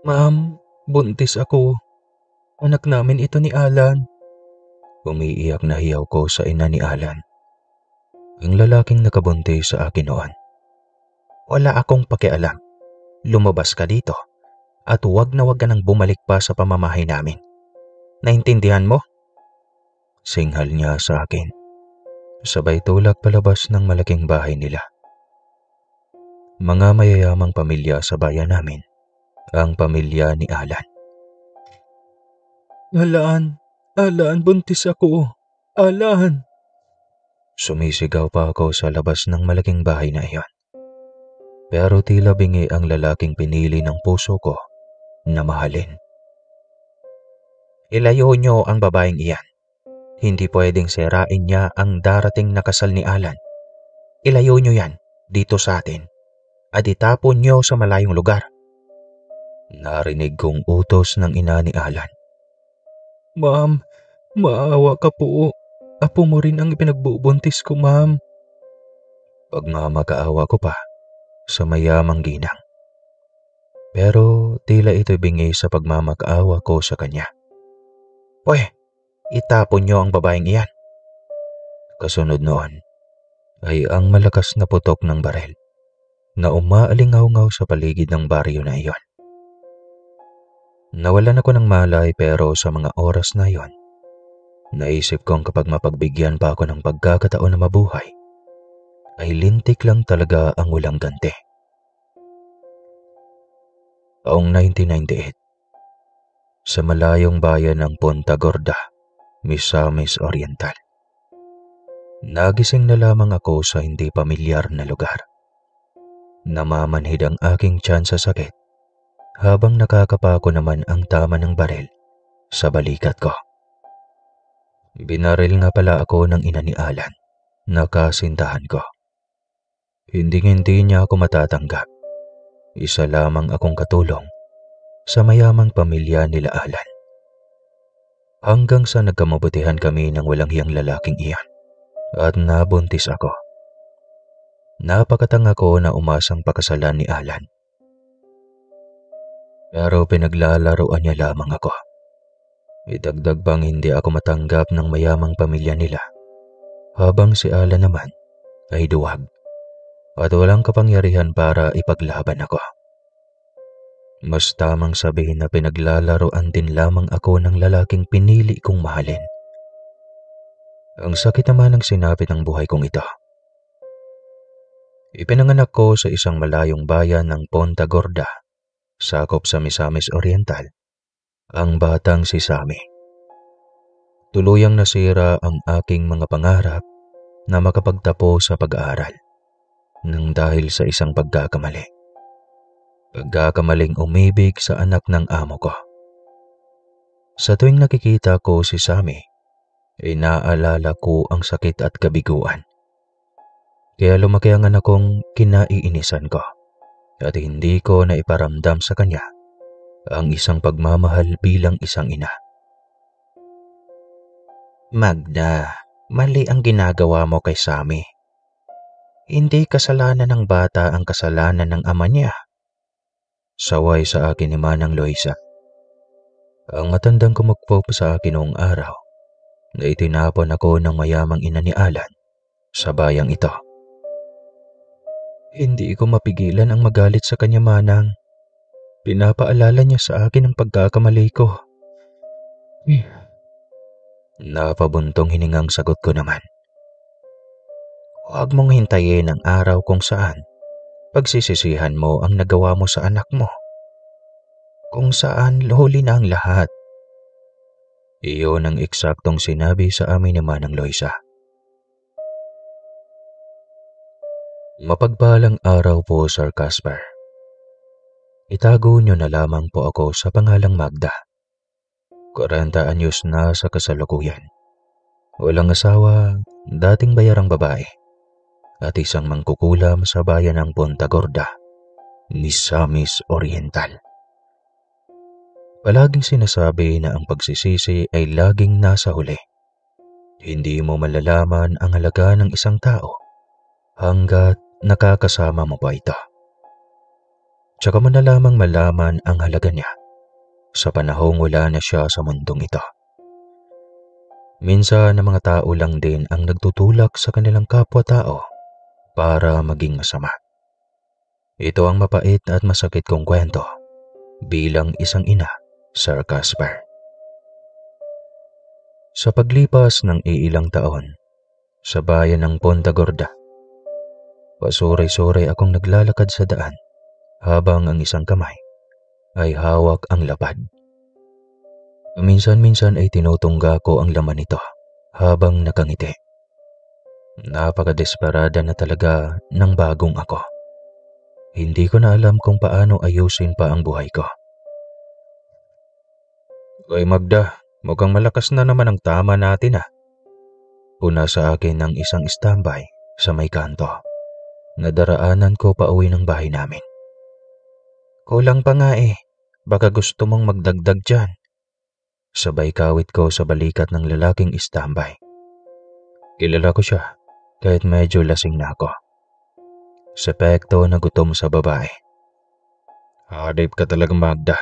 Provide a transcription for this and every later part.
Ma'am, buntis ako. Anak namin ito ni Alan. Umiiyak na hiyaw ko sa ina ni Alan, ang lalaking nakabuntis sa akin noon. Wala akong pakialam. Lumabas ka dito at huwag na huwag ka nang bumalik pa sa pamamahay namin. Naintindihan mo? Singhal niya sa akin. Sabay tulak palabas ng malaking bahay nila. Mga mayayamang pamilya sa bayan namin, ang pamilya ni Alan. Alan, buntis ako. Alan! Sumisigaw pa ako sa labas ng malaking bahay na iyon. Pero tila bingi ang lalaking pinili ng puso ko na mahalin. Ilayo niyo ang babaeng iyan. Hindi pwedeng sirain niya ang darating na kasal ni Alan. Ilayo niyo yan dito sa atin at itapon niyo sa malayong lugar. Narinig kong utos ng ina ni Alan. Ma'am, maawa ka po. Apo mo rin ang ipinagbubuntis ko, ma'am. Pagmamakaawa ko pa sa mayamang ginang. Pero tila ito'y bingi sa pagmamakaawa ko sa kanya. Pweh, itapon niyo ang babaeng iyan. Kasunod noon ay ang malakas na putok ng barel na umaalingaw-ngaw sa paligid ng baryo na iyon. Nawalan ako ng malay pero sa mga oras na iyon, naisip kong kapag mapagbigyan pa ako ng pagkakataon na mabuhay, ay lintik lang talaga ang walang ganti. Taong 1998, sa malayong bayan ng Punta Gorda, Misamis Oriental. Nagising na lamang ako sa hindi pamilyar na lugar. Namamanhid ang aking tiyan sa sakit habang nakakapako naman ang tama ng barel sa balikat ko. Binaril nga pala ako ng ina ni Alan na kasintahan ko. Hindi niya ako matatanggap. Isa lamang akong katulong sa mayamang pamilya nila Alan. Hanggang sa nagkamabutihan kami ng walang hiyang lalaking iyan at nabuntis ako. Napakatanga ko na umasang pakasalan ni Alan. Pero pinaglalaroan niya lamang ako. Idagdag bang hindi ako matanggap ng mayamang pamilya nila, habang si Alan naman ay duwag at walang kapangyarihan para ipaglaban ako. Mas tamang sabihin na pinaglalaroan din lamang ako ng lalaking pinili kong mahalin. Ang sakit naman ng sinapit ng buhay kong ito. Ipinanganak ko sa isang malayong bayan ng Punta Gorda, sakop sa Misamis Oriental, ang batang si Sammy. Tuluyang nasira ang aking mga pangarap na makapagtapos sa pag-aaral nang dahil sa isang pagkakamali. Pagkakamaling umibig sa anak ng amo ko. Sa tuwing nakikita ko si Sammy, inaalala ko ang sakit at kabiguan. Kaya lumaki ang anak kong kinaiinisan ko at hindi ko na iparamdam sa kanya ang isang pagmamahal bilang isang ina. Magda, mali ang ginagawa mo kay Sammy. Hindi kasalanan ng bata ang kasalanan ng ama niya. Saway sa akin ni Manang Loisa. Ang matandang kumukpop sa akin noong araw na itinapon ako ng mayamang ina ni Alan sa bayang ito. Hindi ko mapigilan ang magalit sa kanya, Manang. Pinapaalala niya sa akin ang pagkakamali ko. Napabuntong hiningang sagot ko naman. Huwag mong hintayin ang araw kung saan pagsisisihan mo ang nagawa mo sa anak mo. Kung saan huli na ang lahat. Iyon ang eksaktong sinabi sa amin ni Manang Loisa. Mapagpalang araw po, Sir Casper. Itago niyo na lamang po ako sa pangalang Magda. 40 anyos na sa kasalukuyan. Walang asawa, dating bayarang babae, at isang mangkukulam sa bayan ng Punta Gorda, Misamis Oriental. Palaging sinasabi na ang pagsisisi ay laging nasa huli. Hindi mo malalaman ang halaga ng isang tao hanggat nakakasama mo pa ito. Tsaka mo na lamang malaman ang halaga niya sa panahong wala na siya sa mundong ito. Minsan ang mga tao lang din ang nagtutulak sa kanilang kapwa-tao para maging masama. Ito ang mapait at masakit kong kwento bilang isang ina, Sir Casper. Sa paglipas ng iilang taon, sa bayan ng Ponta Gorda, pasuray-suray akong naglalakad sa daan habang ang isang kamay ay hawak ang lapad. Minsan-minsan ay tinutungga ko ang laman nito habang nakangiti. Napakadesperada na talaga ng bagong ako. Hindi ko na alam kung paano ayusin pa ang buhay ko. Hoy Magda, mukhang malakas na naman ang tama natin . Puna sa akin ng isang standby sa may kanto. Nadaraanan ko pa uwi ng bahay namin. Kulang pa nga . Baka gusto mong magdagdag dyan. Sabay kawit ko sa balikat ng lalaking standby. Kilala ko siya kahit medyo lasing na ako. Sepekto na gutom sa babae. Hadip ka talaga Magda.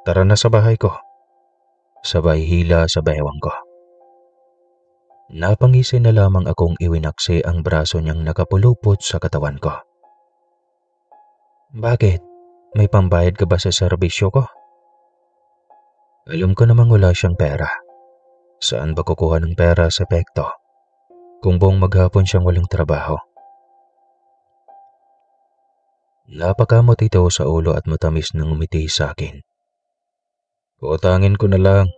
Tara na sa bahay ko. Sabay hila sa bewang ko. Napangisi na lamang akong iwinaksi ang braso niyang nakapulupot sa katawan ko. Bakit? May pambayad ka ba sa serbisyo ko? Alam ko namang wala siyang pera. Saan ba kukuha ng pera sa Pekto kung buong maghapon siyang walang trabaho? Napakamot ito sa ulo at matamis nang umiti sa akin. Utangin ko na lang.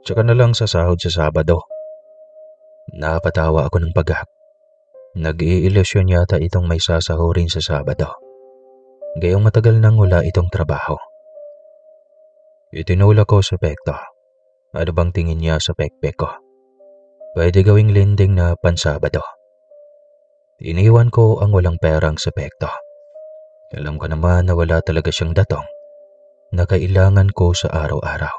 Tsaka na lang sa sahod sa Sabado. Napatawa ako ng pagak. Nag-iilusyon yata itong may sasahurin sa Sabado. Gayong matagal nang wala itong trabaho. Itinulak ko sa Pekto. Ano bang tingin niya sa pekpek ko? Pwede gawing lending na pansabado. Iniwan ko ang walang perang sa Pekto. Alam ko naman na wala talaga siyang datong na kailangan ko sa araw-araw.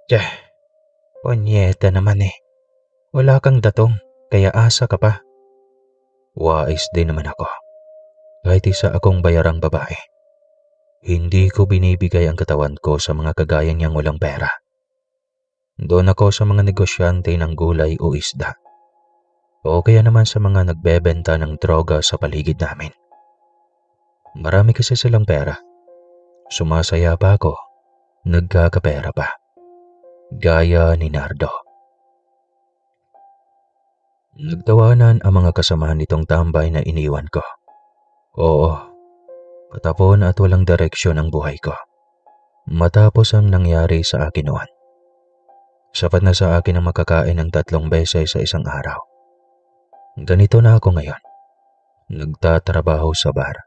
Tiyah, punyeta naman . Wala kang datong, kaya asa ka pa. Wais din naman ako. Kahit isa akong bayarang babae. Hindi ko binibigay ang katawan ko sa mga kagaya niyang walang pera. Doon ako sa mga negosyante ng gulay o isda. O kaya naman sa mga nagbebenta ng droga sa paligid namin. Marami kasi silang pera. Sumasaya pa ako, nagkakapera pa. Gaya ni Nardo. Nagtawanan ang mga kasamahan nitong tambay na iniwan ko. Oo. Patapon at walang direksyon ang buhay ko. Matapos ang nangyari sa akin noon. Sapat na sa akin ang makakain ng 3 beses sa isang araw. Ganito na ako ngayon. Nagtatrabaho sa bar.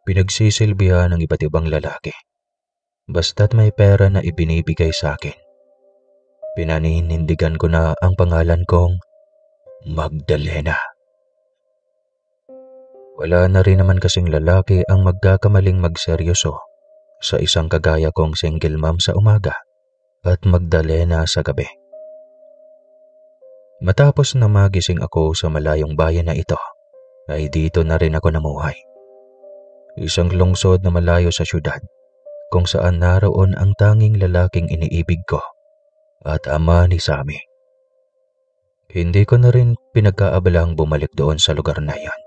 Pinagsisilbihan ng iba't ibang lalaki. Basta't may pera na ibinibigay sa akin. Pinaninindigan ko na ang pangalan kong Magdalena. Wala na rin naman kasing lalaki ang magkakamaling magseryoso sa isang kagaya kong single mom sa umaga at Magdalena sa gabi. Matapos na magising ako sa malayong bayan na ito, ay dito na rin ako namuhay. Isang lungsod na malayo sa syudad kung saan naroon ang tanging lalaking iniibig ko at ama ni Sammy. Hindi ko na rin pinagkaabalang bumalik doon sa lugar na yan.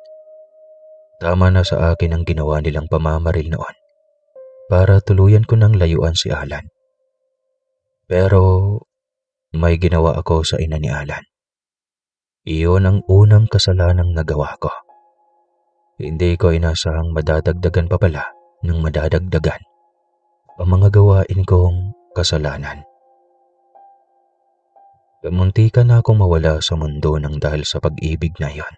Tama na sa akin ang ginawa nilang pamamaril noon para tuluyan ko ng layuan si Alan. Pero may ginawa ako sa ina ni Alan. Iyon ang unang kasalanang nagawa ko. Hindi ko inasahang madadagdagan pa pala ng madadagdagan ang mga gawain kong kasalanan. Muntika na akong mawala sa mundo ng dahil sa pag-ibig na yon.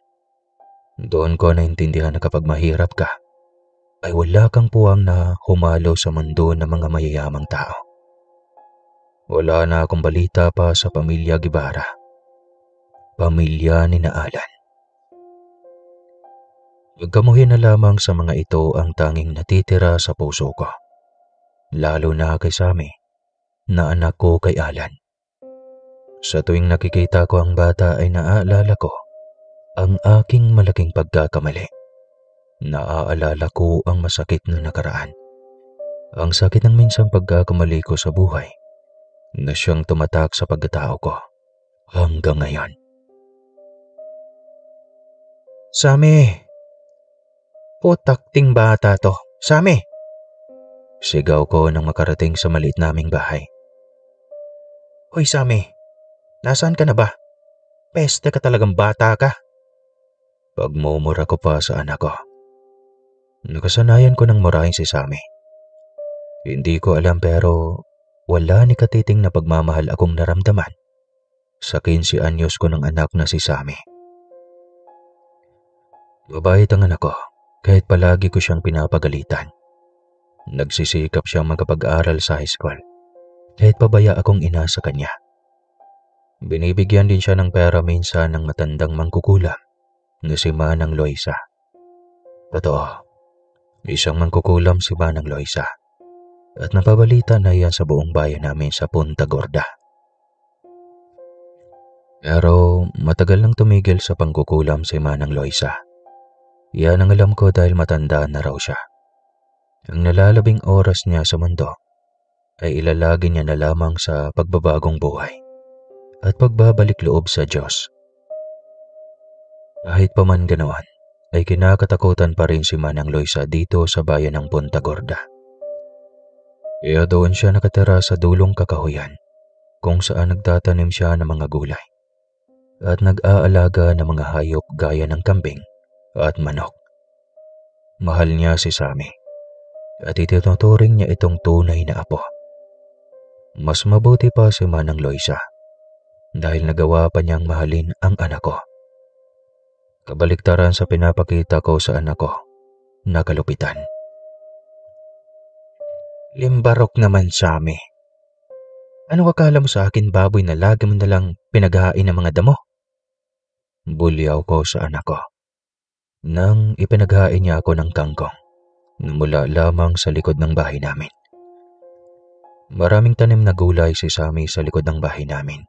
Doon ko naintindihan na kapag mahirap ka, ay wala kang puwang na humalo sa mundo ng mga mayayamang tao. Wala na akong balita pa sa pamilya Guevara. Pamilya ni na Alan. Magkamuhin na lamang sa mga ito ang tanging natitira sa puso ko. Lalo na kay Sammy, na anak ko kay Alan. Sa tuwing nakikita ko ang bata ay naaalala ko ang aking malaking pagkakamali. Naaalala ko ang masakit na nakaraan. Ang sakit ng minsang pagkakamali ko sa buhay na siyang tumatak sa pagkatao ko hanggang ngayon. Sami! Putakting bata to. Sami! Sigaw ko nang makarating sa maliit naming bahay. Hoy Sami! Nasaan ka na ba? Peste ka talagang bata ka. Pagmumura ko pa sa anak ko. Nakasanayan ko ng murahin si Sami. Hindi ko alam pero wala ni katiting na pagmamahal akong naramdaman sa 15 anyos ko ng anak na si Sami. Mabait ang anak ko kahit palagi ko siyang pinapagalitan. Nagsisikap siyang magkapag-aral sa high school kahit pabaya akong ina sa kanya. Binibigyan din siya ng pera minsan ng matandang mangkukulam na si Manang Loisa. Totoo, isang mangkukulam si Manang Loisa at napabalita na yan sa buong bayan namin sa Punta Gorda. Pero matagal nang tumigil sa pangkukulam si Manang Loisa. Yan ang alam ko dahil matanda na raw siya. Ang nalalabing oras niya sa mundo ay ilalagi niya na lamang sa pagbabagong buhay at pagbabalik loob sa Diyos. Kahit pa man ganoon, ay kinakatakutan pa rin si Manang Loisa dito sa bayan ng Punta Gorda. Kaya doon siya nakatira sa dulong kakahuyan kung saan nagtatanim siya ng mga gulay at nag-aalaga ng mga hayop gaya ng kambing at manok. Mahal niya si Sami at itinuturing niya itong tunay na apo. Mas mabuti pa si Manang Loisa dahil nagawa pa niyang mahalin ang anak ko. Kabaliktaran sa pinapakita ko sa anak ko na kalupitan. Limbarok naman Sami. Ano akala mo sa akin baboy na lagi mo nalang pinaghahain ng mga damo? Bulyaw ko sa anak ko nang ipinaghain niya ako ng kangkong na mula lamang sa likod ng bahay namin. Maraming tanim na gulay si Sami sa likod ng bahay namin.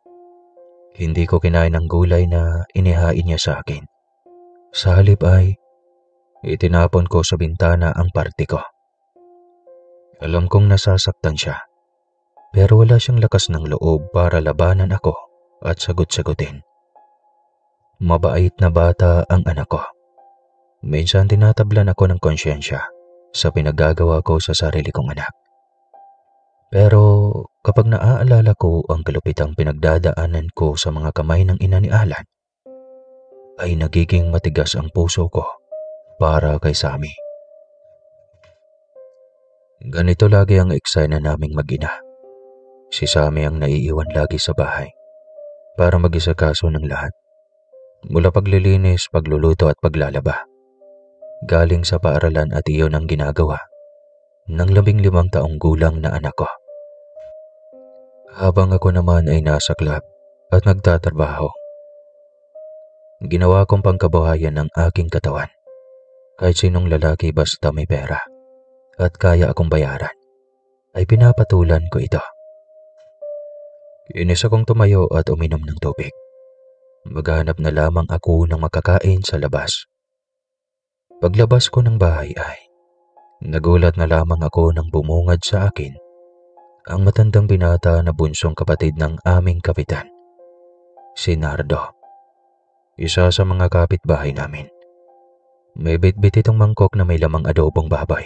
Hindi ko kinain ang gulay na inihain niya sa akin. Sa halip ay itinapon ko sa bintana ang parte ko. Alam kong nasasaktan siya, pero wala siyang lakas ng loob para labanan ako at sagot-sagutin. Mabait na bata ang anak ko. Minsan tinatablan ako ng konsyensya sa pinagagawa ko sa sarili kong anak. Pero kapag naaalala ko ang kalupitang pinagdadaanan ko sa mga kamay ng ina ni Alan, ay nagiging matigas ang puso ko para kay Sami. Ganito lagi ang eksena naming mag-ina. Si Sami ang naiiwan lagi sa bahay para mag-isakaso ng lahat. Mula paglilinis, pagluluto at paglalaba. Galing sa paaralan at iyon ang ginagawa ng 15 taong gulang na anak ko. Habang ako naman ay nasa club at nagtatrabaho, ginawa kong pangkabuhayan ng aking katawan. Kahit sinong lalaki basta may pera at kaya akong bayaran, ay pinapatulan ko ito. Inis akong tumayo at uminom ng tubig. Maghanap na lamang ako ng makakain sa labas. Paglabas ko ng bahay ay nagulat na lamang ako nang bumungad sa akin ang matandang binata na bunsong kapatid ng aming kapitan, si Nardo. Isa sa mga kapitbahay namin. May bitbit itong mangkok na may lamang adobong baboy.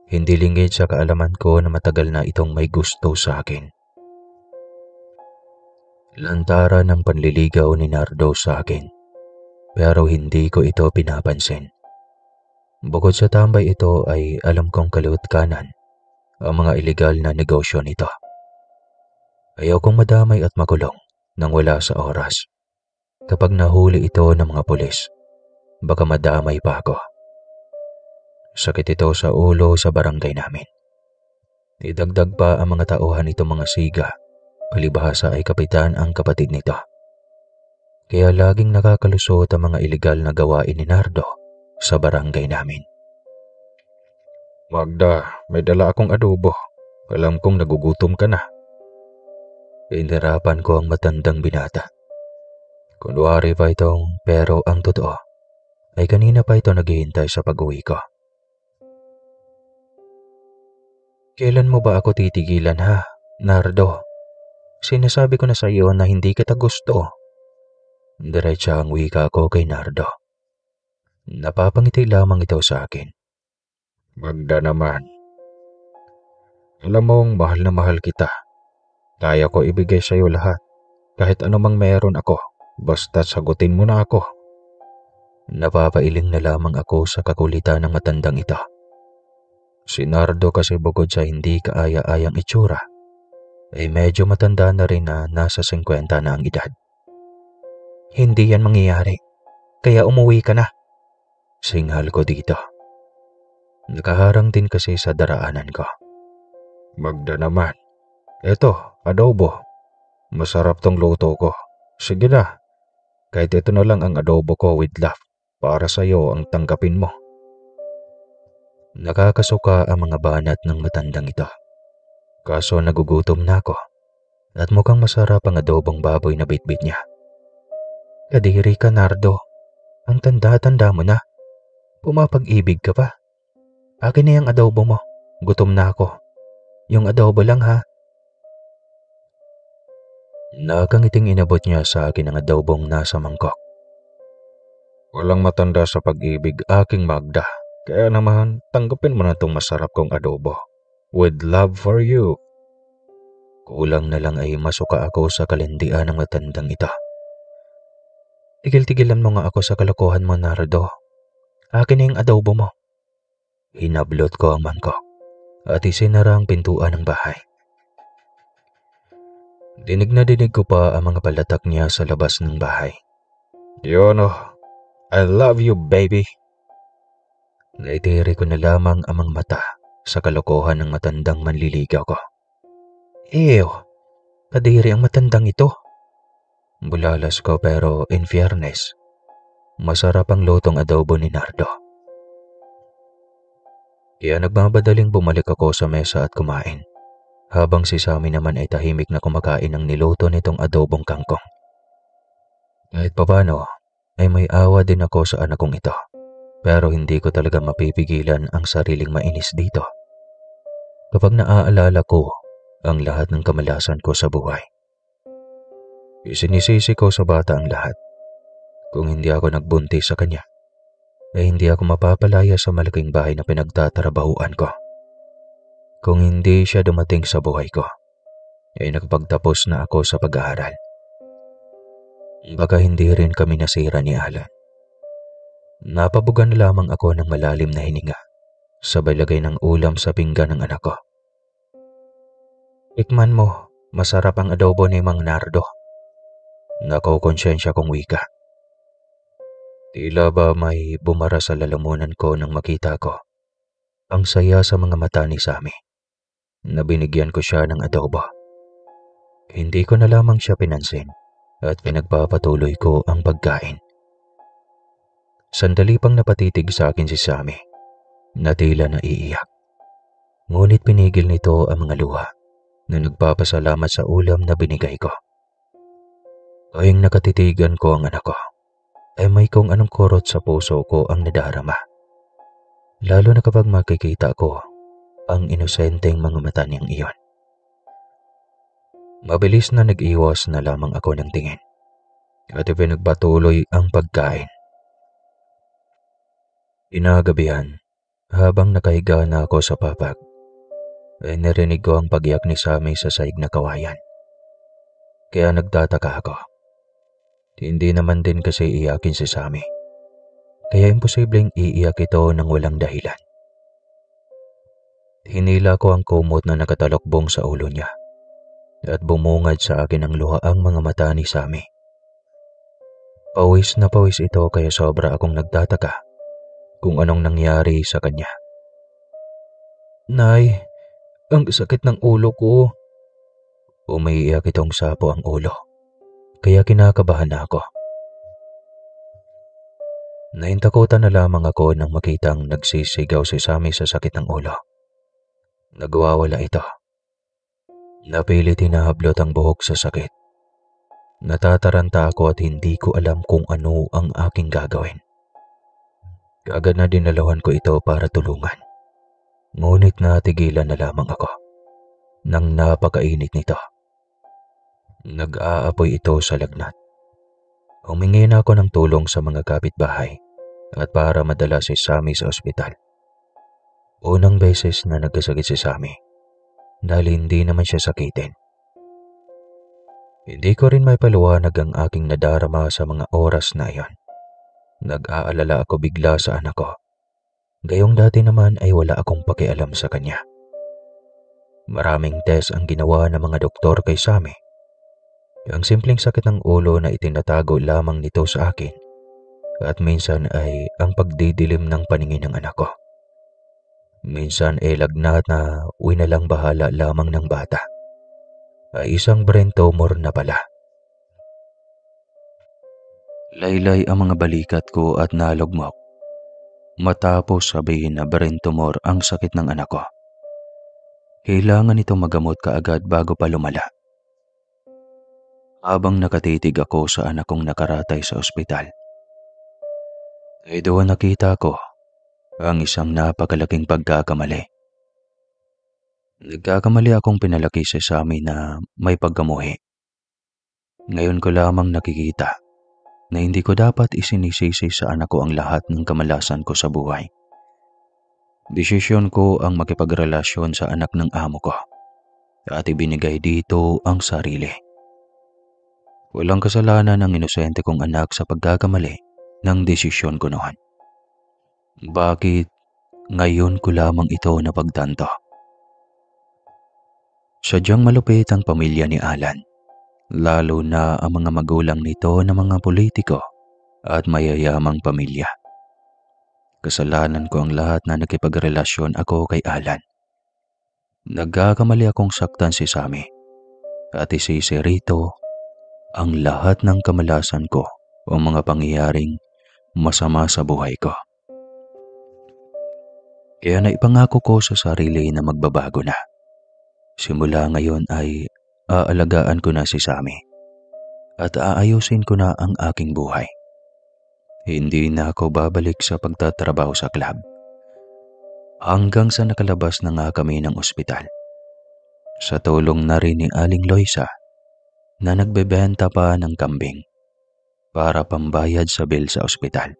Hindi lingid sa kaalaman ko na matagal na itong may gusto sa akin. Lantaran ng panliligaw ni Nardo sa akin, pero hindi ko ito pinapansin. Bukod sa tambay ito ay alam kong kaluot kanan ang mga ilegal na negosyo nito. Ayaw kong madamay at makulong nang wala sa oras. Kapag nahuli ito ng mga pulis, baka madamay pa ako. Sakit ito sa ulo sa barangay namin. Idagdag pa ang mga tauhan nito mga siga, palibhasa ay kapitan ang kapatid nito. Kaya laging nakakalusot ang mga ilegal na gawain ni Nardo sa barangay namin. Magda, may dala akong adobo. Alam kong nagugutom ka na. Inhirapan ko ang matandang binata. Kunwari pa itong pero ang totoo ay kanina pa ito naghihintay sa pag-uwi ko. Kailan mo ba ako titigilan ha, Nardo? Sinasabi ko na sa iyo na hindi kita gusto. Diretsa ang wika ko kay Nardo. Napapangiti lamang ito sa akin. Magda naman. Alam mong mahal na mahal kita. Kaya ko ibigay sa iyo lahat. Kahit anumang meron ako. Basta sagutin mo na ako. Napapailing na lamang ako sa kakulitan ng matandang ito. Si Nardo kasi bukod sa hindi kaaya-ayang itsura, ay medyo matanda na rin na nasa 50 na ang edad. Hindi yan mangyayari. Kaya umuwi ka na. Singhal ko dito. Nakaharang din kasi sa daraanan ko. Magda naman. Eto, adobo. Masarap tong luto ko. Sige na. Kahit ito na lang ang adobo ko with love. Para sa'yo ang tanggapin mo. Nakakasuka ang mga banat ng matandang ito. Kaso nagugutom na ako. At mukhang masarap ang adobong baboy na bitbit niya. Kadiri ka, Nardo. Ang tanda-tanda mo na. Pumapag-ibig ka pa. Akin na yung adobo mo. Gutom na ako. Yung adobo lang ha. Nakangiting inabot niya sa akin ang adobong nasa mangkok. Walang matanda sa pag-ibig, aking Magda. Kaya naman, tanggapin mo na itong masarap kong adobo. With love for you. Kulang na lang ay masuka ako sa kalindian ng matandang ito. Tigil-tigilan mo nga ako sa kalokohan mo, Nardo. Akin na yung adobo mo. Hinablot ko ang mangkok at isinara ang pintuan ng bahay. Dinig na dinig ko pa ang mga palatak niya sa labas ng bahay. Yun oh, I love you baby. Naitiri ko na lamang ang mga mata sa kalokohan ng matandang manliligaw ko. Ew, kadiri ang matandang ito. Bulalas ko pero in fairness, masarap ang lutong adobo ni Nardo. Kaya nagmamadaling bumalik ako sa mesa at kumain, habang si Sammy naman ay tahimik na kumakain ng niluto nitong adobong kangkong. Kahit papano, ay may awa din ako sa anak kong ito, pero hindi ko talaga mapipigilan ang sariling mainis dito. Kapag naaalala ko ang lahat ng kamalasan ko sa buhay. Isinisisi ko sa bata ang lahat. Kung hindi ako nagbuntis sa kanya, ay hindi ako mapapalaya sa malaking bahay na pinagtatrabahuan ko. Kung hindi siya dumating sa buhay ko, ay nakapagtapos na ako sa pag-aaral. Baka hindi rin kami nasira ni Alan. Napabugan na lamang ako ng malalim na hininga, sabay lagay ng ulam sa pinggan ng anak ko. Tikman mo, masarap ang adobo ni Mang Nardo. Nakokonsensya kong wika. Tila ba may bumara sa lalamunan ko nang makita ko ang saya sa mga mata ni Sammy na binigyan ko siya ng adobo. Hindi ko na lamang siya pinansin at pinagpapatuloy ko ang pagkain. Sandali pang napatitig sa akin si Sammy na tila naiiyak. Ngunit pinigil nito ang mga luha na nagpapasalamat sa ulam na binigay ko. Tuwing nakatitigan ko ang anak ko, ay may kung anong kurot sa puso ko ang nadarama. Lalo na kapag makikita ko ang inosenteng mga mata niyang iyon. Mabilis na nag-iwas na lamang ako ng tingin at ipinagpatuloy ang pagkain. Inagabihan, habang nakahiga na ako sa papag, ay narinig ko ang pagyak ni Sammy sa saig na kawayan. Kaya nagtataka ako. Hindi naman din kasi iyakin si Sammy. Kaya imposibleng iiyak ito ng walang dahilan. Hinila ko ang kumot na nakatalokbong sa ulo niya at bumungad sa akin ang luhaang mga mata ni Sammy. Pawis na pawis ito kaya sobra akong nagtataka kung anong nangyari sa kanya. Nay, ang sakit ng ulo ko. Umiiyak itong sapo ang ulo. Kaya kinakabahan na ako. Naintakutan na lamang ako nang makitang nagsisigaw si Sammy sa sakit ng ulo. Nagwawala ito. Napilit hinahablot ang buhok sa sakit. Natataranta ako at hindi ko alam kung ano ang aking gagawin. Kaagad na dinalawan ko ito para tulungan. Ngunit natigilan na lamang ako nang napakainit nito. Nag-aapoy ito sa lagnat. Humingi na ako ng tulong sa mga kapitbahay at para madala si Sammy sa ospital. Unang beses na nagkasakit si Sammy dahil hindi naman siya sakitin. Hindi ko rin may paliwanag ang aking nadarama sa mga oras na iyon. Nag-aalala ako bigla sa anak ko. Gayong dati naman ay wala akong pakialam sa kanya. Maraming test ang ginawa ng mga doktor kay Sammy. Ang simpleng sakit ng ulo na itinatago lamang nito sa akin at minsan ay ang pagdidilim ng paningin ng anak ko. Minsan ay lagnat na winalang bahala lamang ng bata ay isang brain tumor na pala. Laylay ang mga balikat ko at nalugmok matapos sabihin na brain tumor ang sakit ng anak ko. Kailangan itong magamot kaagad bago pa lumala. Habang nakatitig ako sa anak kong nakaratay sa ospital, ay doon nakita ko ang isang napakalaking pagkakamali. Nagkakamali akong pinalaki si Sammy na may pagkamuhi. Ngayon ko lamang nakikita na hindi ko dapat isinisisi sa anak ko ang lahat ng kamalasan ko sa buhay. Desisyon ko ang makipagrelasyon sa anak ng amo ko at ibinigay dito ang sarili. Walang kasalanan ng inosente kong anak sa pagkakamali ng desisyon ko noon. Bakit ngayon ko lamang ito napagtanto? Sadyang malupit ang pamilya ni Alan, lalo na ang mga magulang nito na mga politiko at mayayamang pamilya. Kasalanan ko ang lahat na nakipagrelasyon ako kay Alan. Nagkakamali akong saktan si Sammy at isisi rito ang lahat ng kamalasan ko o mga pangyayaring masama sa buhay ko. Kaya naipangako ko sa sarili na magbabago na. Simula ngayon ay aalagaan ko na si Sammy at aayusin ko na ang aking buhay. Hindi na ako babalik sa pagtatrabaho sa club. Hanggang sa nakalabas na nga kami ng ospital. Sa tulong na rin ni Aling Loisa na nagbebenta pa ng kambing para pambayad sa bill sa ospital.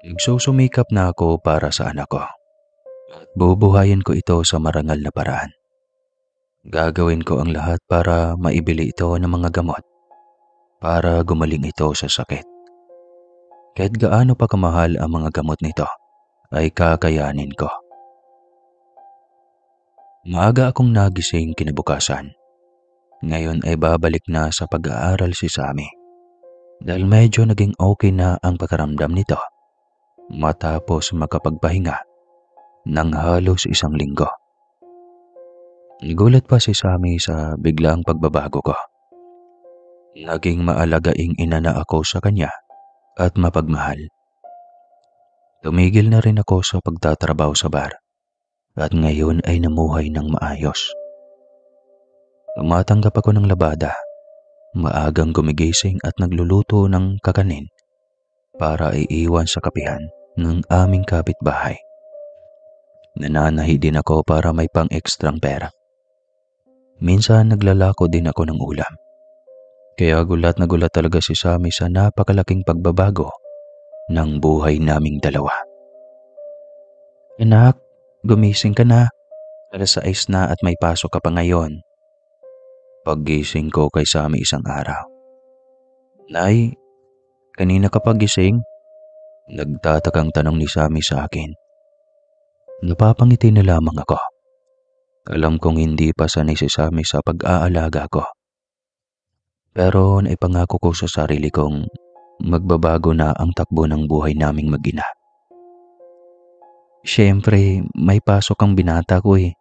Nagsusumikap na ako para sa anak ko at bubuhayin ko ito sa marangal na paraan. Gagawin ko ang lahat para maibili ito ng mga gamot para gumaling ito sa sakit. Kahit gaano pa kamahal ang mga gamot nito, ay kakayanin ko. Maaga akong nagising kinabukasan. Ngayon ay babalik na sa pag-aaral si Sammy dahil medyo naging okay na ang pakiramdam nito matapos makapagpahinga ng halos 1 linggo. Nagulat pa si Sammy sa biglang pagbabago ko. Naging maalagaing ina na ako sa kanya at mapagmahal. Tumigil na rin ako sa pagtatrabaho sa bar at ngayon ay namuhay ng maayos. Tumatanggap ako ng labada, maagang gumigising at nagluluto ng kakanin para iiwan sa kapihan ng aming kapitbahay. Nananahi din ako para may pang-ekstrang pera. Minsan naglalako din ako ng ulam. Kaya gulat na gulat talaga si Sammy sa napakalaking pagbabago ng buhay naming dalawa. Anak, gumising ka na. 6:00 na at may pasok ka pa ngayon. Paggising ko kay Sammy isang araw. Nay, kanina ka pa gising? Nagtatakang tanong ni Sammy sa akin. Napapangiti na lamang ako. Alam kong hindi pa sanay si Sammy sa pag-aalaga ko. Pero naipangako ko sa sarili kong magbabago na ang takbo ng buhay naming mag-ina. Siyempre, may pasok ang binata ko eh.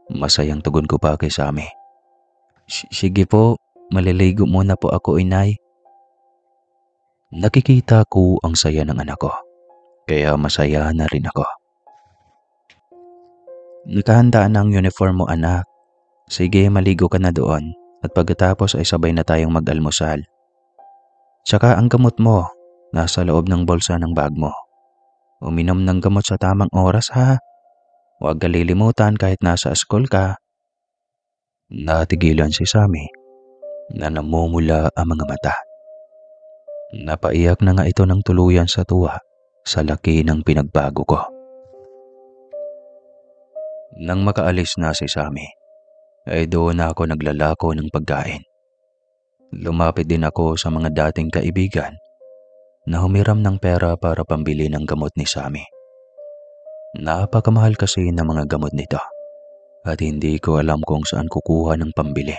Masayang tugon ko pa kay Sammy. Sige po, maliligo muna po ako, inay. Nakikita ko ang saya ng anak ko, kaya masaya na rin ako. Nakahanda na ang uniform mo, anak. Sige, maligo ka na doon at pagkatapos ay sabay na tayong mag-almusal. Tsaka ang gamot mo, nasa loob ng bulsa ng bag mo. Uminom ng gamot sa tamang oras ha. Huwag kalilimutan kahit nasa school ka. Natigilan si Sammy na namumula ang mga mata. Napaiyak na nga ito ng tuluyan sa tuwa sa laki ng pinagbago ko. Nang makaalis na si Sammy, ay doon na ako naglalako ng pagkain. Lumapit din ako sa mga dating kaibigan na humiram ng pera para pambili ng gamot ni Sammy. Napakamahal kasi ng mga gamot nito at hindi ko alam kung saan kukuha ng pambili.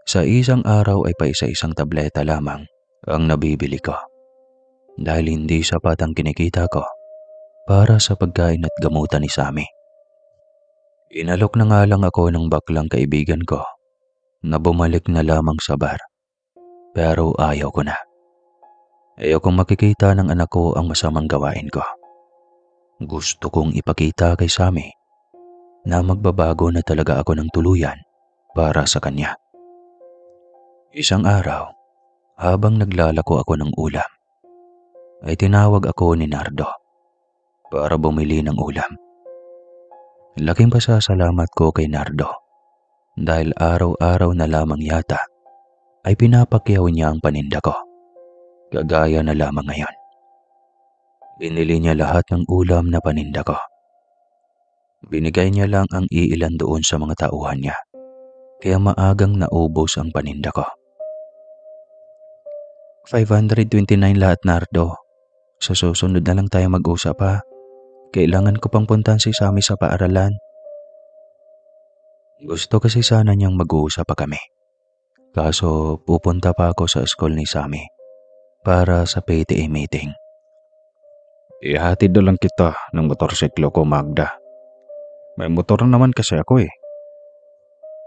Sa isang araw ay paisa-isang tableta lamang ang nabibili ko dahil hindi sapat ang kinikita ko para sa pagkain at gamutan ni Sammy. Inalok na nga lang ako ng baklang kaibigan ko na bumalik na lamang sa bar, pero ayaw ko na. Ayokong makikita ng anak ko ang masamang gawain ko. Gusto kong ipakita kay Sammy na magbabago na talaga ako ng tuluyan para sa kanya. Isang araw, habang naglalako ako ng ulam, ay tinawag ako ni Nardo para bumili ng ulam. Laking pasasalamat ko kay Nardo dahil araw-araw na lamang yata ay pinapakyaw niya ang paninda ko, kagaya na lamang ngayon. Binili niya lahat ng ulam na paninda ko. Binigay niya lang ang iilan doon sa mga tauhan niya, kaya maagang naubos ang paninda ko. 529 lahat, Nardo. Sa susunod na lang tayo mag-usap ha. Kailangan ko pang puntahan si Sammy sa paaralan. Gusto kasi sana niyang mag-uusap pa kami. Kaso pupunta pa ako sa school ni Sammy para sa PTA meeting. Ihatid na lang kita ng motorsiklo ko, Magda. May motor naman kasi ako eh.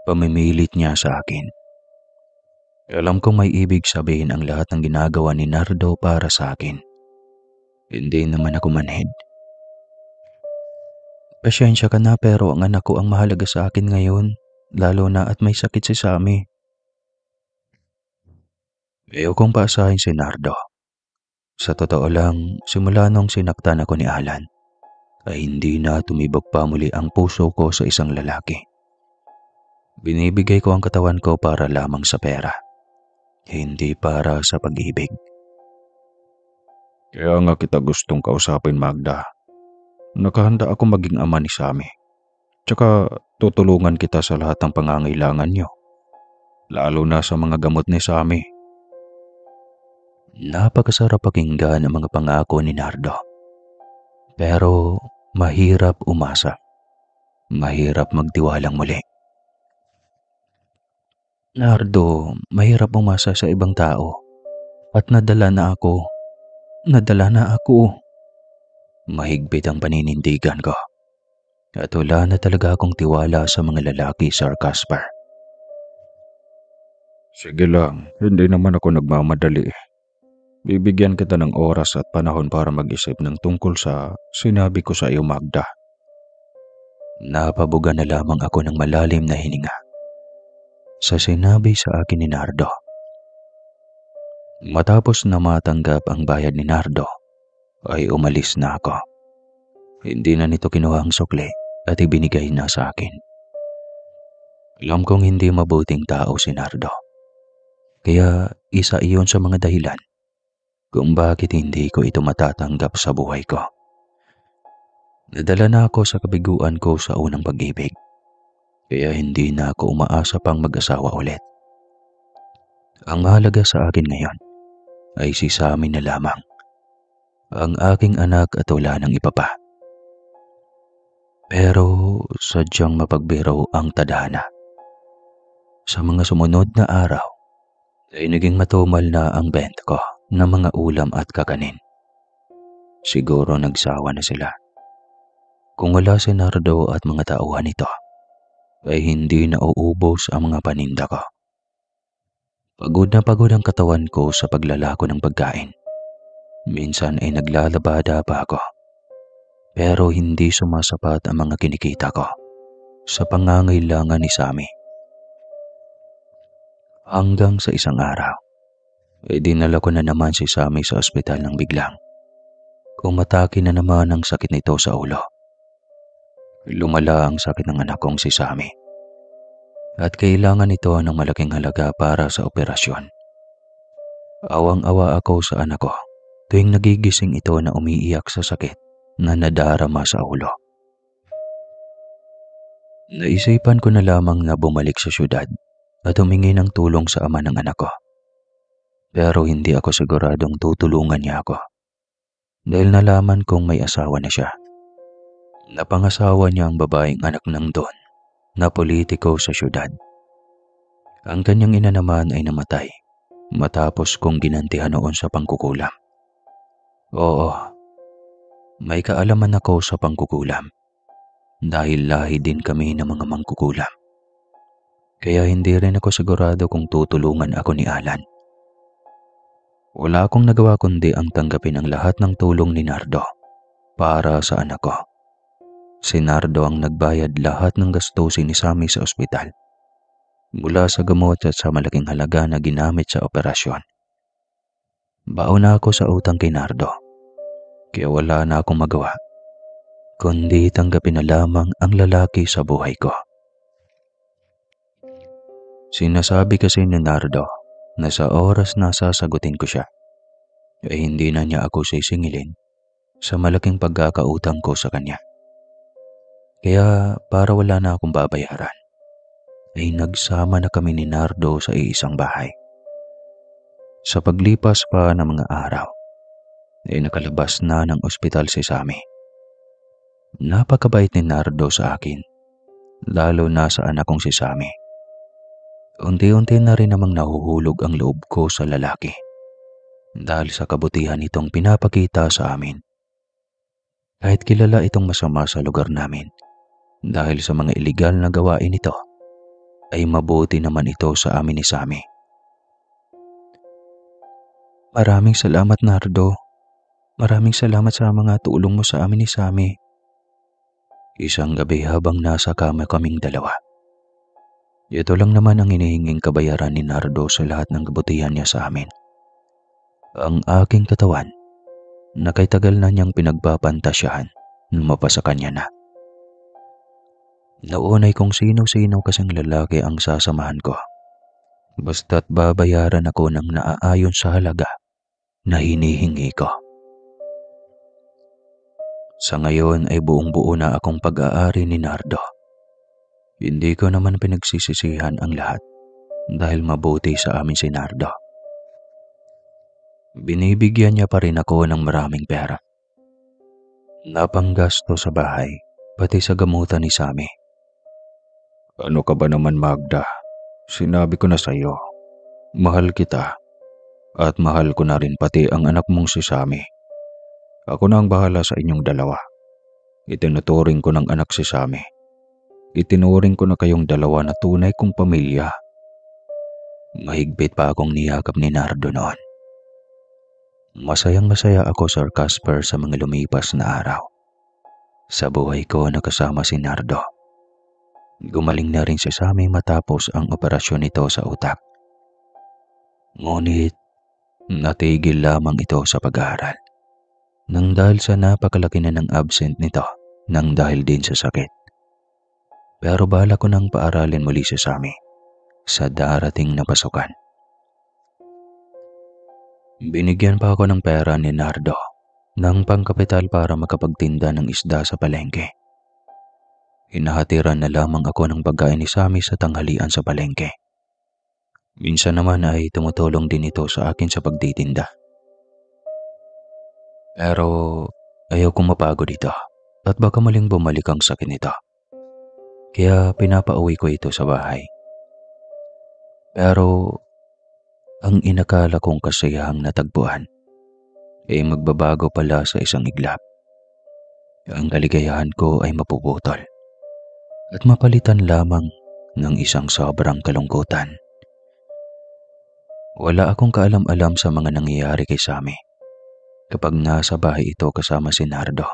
Pamimilit niya sa akin. Alam kong may ibig sabihin ang lahat ng ginagawa ni Nardo para sa akin. Hindi naman ako manhid. Pasyensya ka na pero ang anak ko ang mahalaga sa akin ngayon, lalo na at may sakit si Sammy. Ayokong paasahin si Nardo. Sa totoo lang, simula nung sinaktan ako ni Alan, ay hindi na tumibok pa muli ang puso ko sa isang lalaki. Binibigay ko ang katawan ko para lamang sa pera, hindi para sa pag-ibig. Kaya nga kita gustong kausapin, Magda. Nakahanda ako maging ama ni Sammy. Tsaka tutulungan kita sa lahat ng pangangailangan niyo, lalo na sa mga gamot ni Sammy. Napakasarap pakinggan ang mga pangako ni Nardo. Pero mahirap umasa. Mahirap magtiwalang muli. Nardo, mahirap umasa sa ibang tao. At nadala na ako. Mahigpit ang paninindigan ko. At wala na talaga akong tiwala sa mga lalaki, Sir Casper. Sige lang, hindi naman ako nagmamadali. Bibigyan kita ng oras at panahon para mag-isip ng tungkol sa sinabi ko sa iyo, Magda. Napabuga na lamang ako ng malalim na hininga sa sinabi sa akin ni Nardo. Matapos na matanggap ang bayad ni Nardo, ay umalis na ako. Hindi na nito kinuha ang sukli at ibinigay na sa akin. Alam kong hindi mabuting tao si Nardo. Kaya isa iyon sa mga dahilan kung bakit hindi ko ito matatanggap sa buhay ko. Nadala na ako sa kabiguan ko sa unang pag-ibig. Kaya hindi na ako umaasa pang mag-asawa ulit. Ang mahalaga sa akin ngayon ay si Sammy na lamang. Ang aking anak at wala ng iba pa. Pero sadyang mapagbiro ang tadhana. Sa mga sumunod na araw, ay naging matumal na ang benta ko ng mga ulam at kakanin. Siguro nagsawa na sila. Kung wala si Nardo at mga tauhan nito, ay hindi na uubos ang mga paninda ko. Pagod na pagod ang katawan ko sa paglalako ng pagkain. Minsan ay naglalabada pa ako. Pero hindi sumasapat ang mga kinikita ko sa pangangailangan ni Sammy. Hanggang sa isang araw, ay dinala ko na naman si Sammy sa ospital ng biglang. Umatake na naman ang sakit nito sa ulo. Lumala ang sakit ng anak kong si Sammy at kailangan ito ng malaking halaga para sa operasyon. Awang-awa ako sa anak ko tuwing nagigising ito na umiiyak sa sakit na nadarama sa ulo. Naisipan ko na lamang na bumalik sa syudad at humingi ng tulong sa ama ng anak ko. Pero hindi ako siguradong tutulungan niya ako dahil nalaman kong may asawa na siya. Napangasawa niya ang babaeng anak ng Don na politiko sa syudad. Ang kanyang ina naman ay namatay matapos kong ginantihan noon sa pangkukulam. Oo, may kaalaman ako sa pangkukulam dahil lahi din kami ng mga mangkukulam. Kaya hindi rin ako sigurado kung tutulungan ako ni Alan. Wala akong nagawa kundi ang tanggapin ang lahat ng tulong ni Nardo para sa anak ko. Si Nardo ang nagbayad lahat ng gastusin ni Sammy sa ospital, mula sa gamot at sa malaking halaga na ginamit sa operasyon. Baon na ako sa utang kay Nardo, kaya wala na akong magawa, kundi tanggapin na lamang ang lalaki sa buhay ko. Sinasabi kasi ni Nardo na sa oras na sasagutin ko siya, ay hindi na niya ako sisingilin sa malaking pagkakautang ko sa kanya. Kaya para wala na akong babayaran, ay nagsama na kami ni Nardo sa iisang bahay. Sa paglipas pa ng mga araw, ay nakalabas na ng ospital si Sammy. Napakabait ni Nardo sa akin, lalo na sa anak kong si Sammy. Unti-unti na rin namang nahuhulog ang loob ko sa lalaki dahil sa kabutihan itong pinapakita sa amin. Kahit kilala itong masama sa lugar namin dahil sa mga iligal na gawain nito, ay mabuti naman ito sa amin ni Sammy. Maraming salamat, Nardo. Maraming salamat sa mga tulong mo sa amin ni Sammy. Isang gabi habang nasa kama kaming dalawa, ito lang naman ang hinihinging kabayaran ni Nardo sa lahat ng kabutihan niya sa amin. Ang aking katawan na kay tagal na niyang pinagpapantasyahan na mapasa kanya na. Noon ay kung sino-sino kasing lalaki ang sasamahan ko, basta't babayaran ako ng naaayon sa halaga na hinihingi ko. Sa ngayon ay buong-buo na akong pag-aari ni Nardo. Hindi ko naman pinagsisisihan ang lahat dahil mabuti sa amin si Nardo. Binibigyan niya pa rin ako ng maraming pera. Napanggasto sa bahay, pati sa gamutan ni Sammy. Ano ka ba naman, Magda? Sinabi ko na sa iyo, mahal kita at mahal ko na rin pati ang anak mong si Sammy. Ako na ang bahala sa inyong dalawa. Itinuturing ko ng anak si Sammy. Itinuring ko na kayong dalawa na tunay kong pamilya. Mahigpit pa akong niyakap ni Nardo noon. Masayang-masaya ako, Sir Casper, sa mga lumipas na araw. Sa buhay ko nakasama si Nardo. Gumaling na rin si Sammy matapos ang operasyon nito sa utak. Ngunit natigil lamang ito sa pag-aaral nang dahil sa napakalaki na ng absent nito nang dahil din sa sakit. Pero bala ko nang paaralin muli si Sammy sa darating na pasukan. Binigyan pa ako ng pera ni Nardo ng pangkapital para makapagtinda ng isda sa palengke. Hinahatiran na lamang ako ng pagkain ni Sammy sa tanghalian sa palengke. Minsan naman ay tumutulong din ito sa akin sa pagtitinda. Pero ayaw kong mapagod ito at baka maling bumalik ang sakit nito. Kaya pinapauwi ko ito sa bahay. Pero ang inakala kong kasayahang natagpuan ay magbabago pala sa isang iglap. Ang kaligayahan ko ay mapuputol at mapalitan lamang ng isang sobrang kalungkutan. Wala akong kaalam-alam sa mga nangyayari kay Sammy kapag nasa bahay ito kasama si Nardo.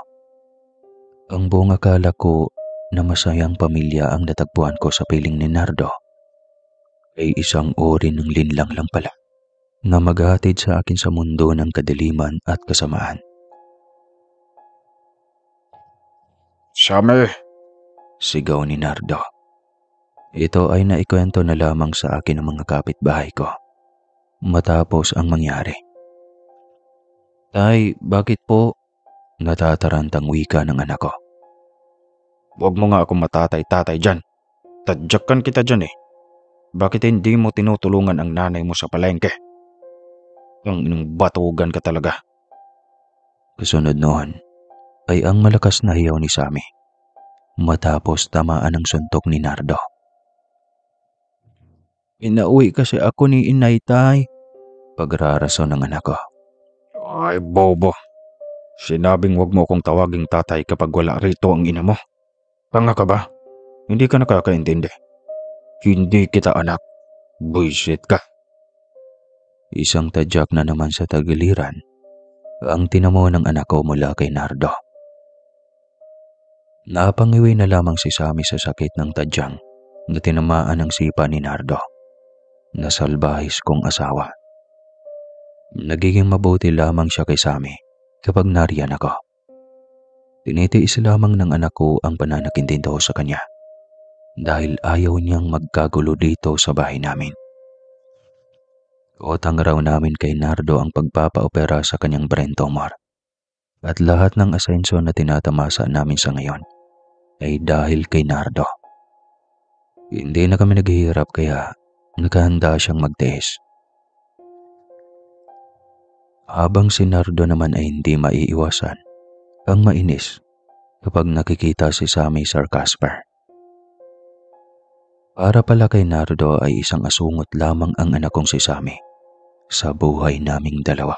Ang buong akala ko na masayang pamilya ang natagpuan ko sa piling ni Nardo ay isang uri ng linlang lang pala na maghatid sa akin sa mundo ng kadiliman at kasamaan. Sami! Sigaw ni Nardo. Ito ay naikwento na lamang sa akin ng mga kapitbahay ko matapos ang mangyari. Tay, bakit po? Natatarantang wika ng anak ko. Huwag mo nga akong matatay-tatay dyan. Tadyakan kita dyan eh. Bakit hindi mo tinutulungan ang nanay mo sa palengke? Ang inong batugan ka talaga. Kasunod noon ay ang malakas na hiyaw ni Sammy matapos tamaan ng suntok ni Nardo. Inauwi kasi ako ni inay, tay. Pagrarason ng anak ko. Ay, bobo. Sinabing wag mo akong tawaging tatay kapag wala rito ang ina mo. Tanga ka ba? Hindi ka nakakaintindi. Hindi kita anak. Bullshit ka. Isang tadyak na naman sa tagiliran ang tinamo ng anak ko mula kay Nardo. Napangiwi na lamang si Sammy sa sakit ng tadyang na tinamaan ng sipa ni Nardo na salbahis kong asawa. Nagiging mabuti lamang siya kay Sammy kapag nariyan ako. Tinitiis lamang ng anak ko ang pananakintindi ko sa kanya dahil ayaw niyang magkagulo dito sa bahay namin. Utang raw namin kay Nardo ang pagpapaopera sa kanyang brain tumor at lahat ng asenso na tinatamasa namin sa ngayon ay dahil kay Nardo. Hindi na kami naghihirap kaya nakahanda siyang magtiis. Habang si Nardo naman ay hindi maiiwasan ang mainis kapag nakikita si Sammy Sir Casper. Para pala kay Nardo ay isang asungot lamang ang anak kong si Sammy sa buhay naming dalawa.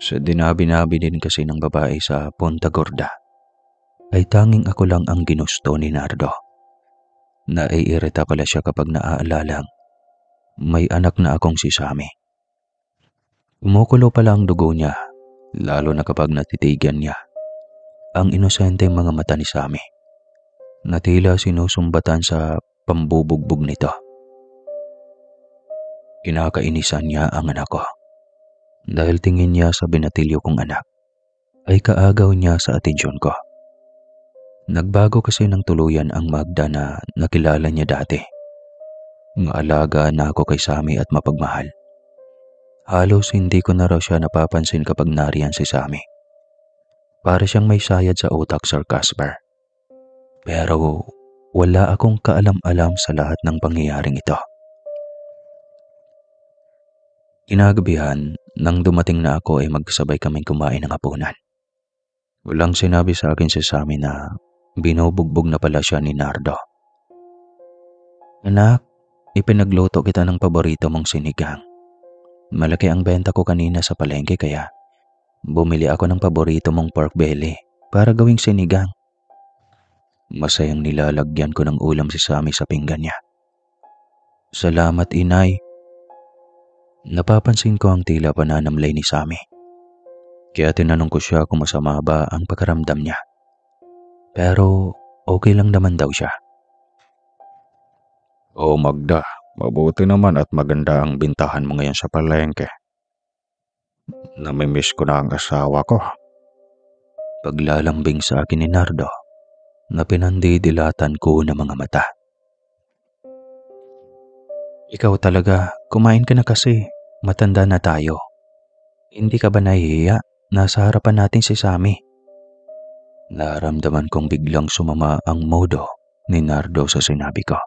Sa dinabi-nabi din kasi ng babae sa Punta Gorda ay tanging ako lang ang ginusto ni Nardo. Naiirita pala siya kapag naaalalang may anak na akong si Sammy. Kumukulo pala ang dugo niya lalo na kapag natitigan niya ang inosenteng mga mata ni Sammy na tila sinusumbatan sa pambubugbog nito. Kinakainisan niya ang anak ko dahil tingin niya sa binatilyo kong anak ay kaagaw niya sa atensyon ko. Nagbago kasi ng tuluyan ang Magda na nakilala niya dati. Maalaga na ako kay Sammy at mapagmahal. Halos hindi ko na raw siya napapansin kapag nariyan si Sammy. Para siyang may sayad sa utak, Sir Casper. Pero wala akong kaalam-alam sa lahat ng pangyayaring ito. Kinagabihan, nang dumating na ako ay magkasabay kaming kumain ng hapunan. Walang sinabi sa akin si Sammy na binubugbog na pala siya ni Nardo. Anak, ipinagluto kita ng paborito mong sinigang. Malaki ang benta ko kanina sa palengke kaya bumili ako ng paborito mong pork belly para gawing sinigang. Masayang nilalagyan ko ng ulam si Sammy sa pinggan niya. Salamat, inay. Napapansin ko ang tila pananamlay ni Sammy. Kaya tinanong ko siya kung masama ba ang pakaramdam niya. Pero okay lang naman daw siya. Oh Magda, mabuti naman at maganda ang bintahan mo ngayon sa palengke. Namimiss ko na ang asawa ko. Paglalambing sa akin ni Nardo na pinandidilatan ko ng mga mata. Ikaw talaga, kumain ka na kasi. Matanda na tayo. Hindi ka ba nahihiya? Nasa harapan natin si Sammy. Naramdaman kong biglang sumama ang modo ni Nardo sa sinabi ko.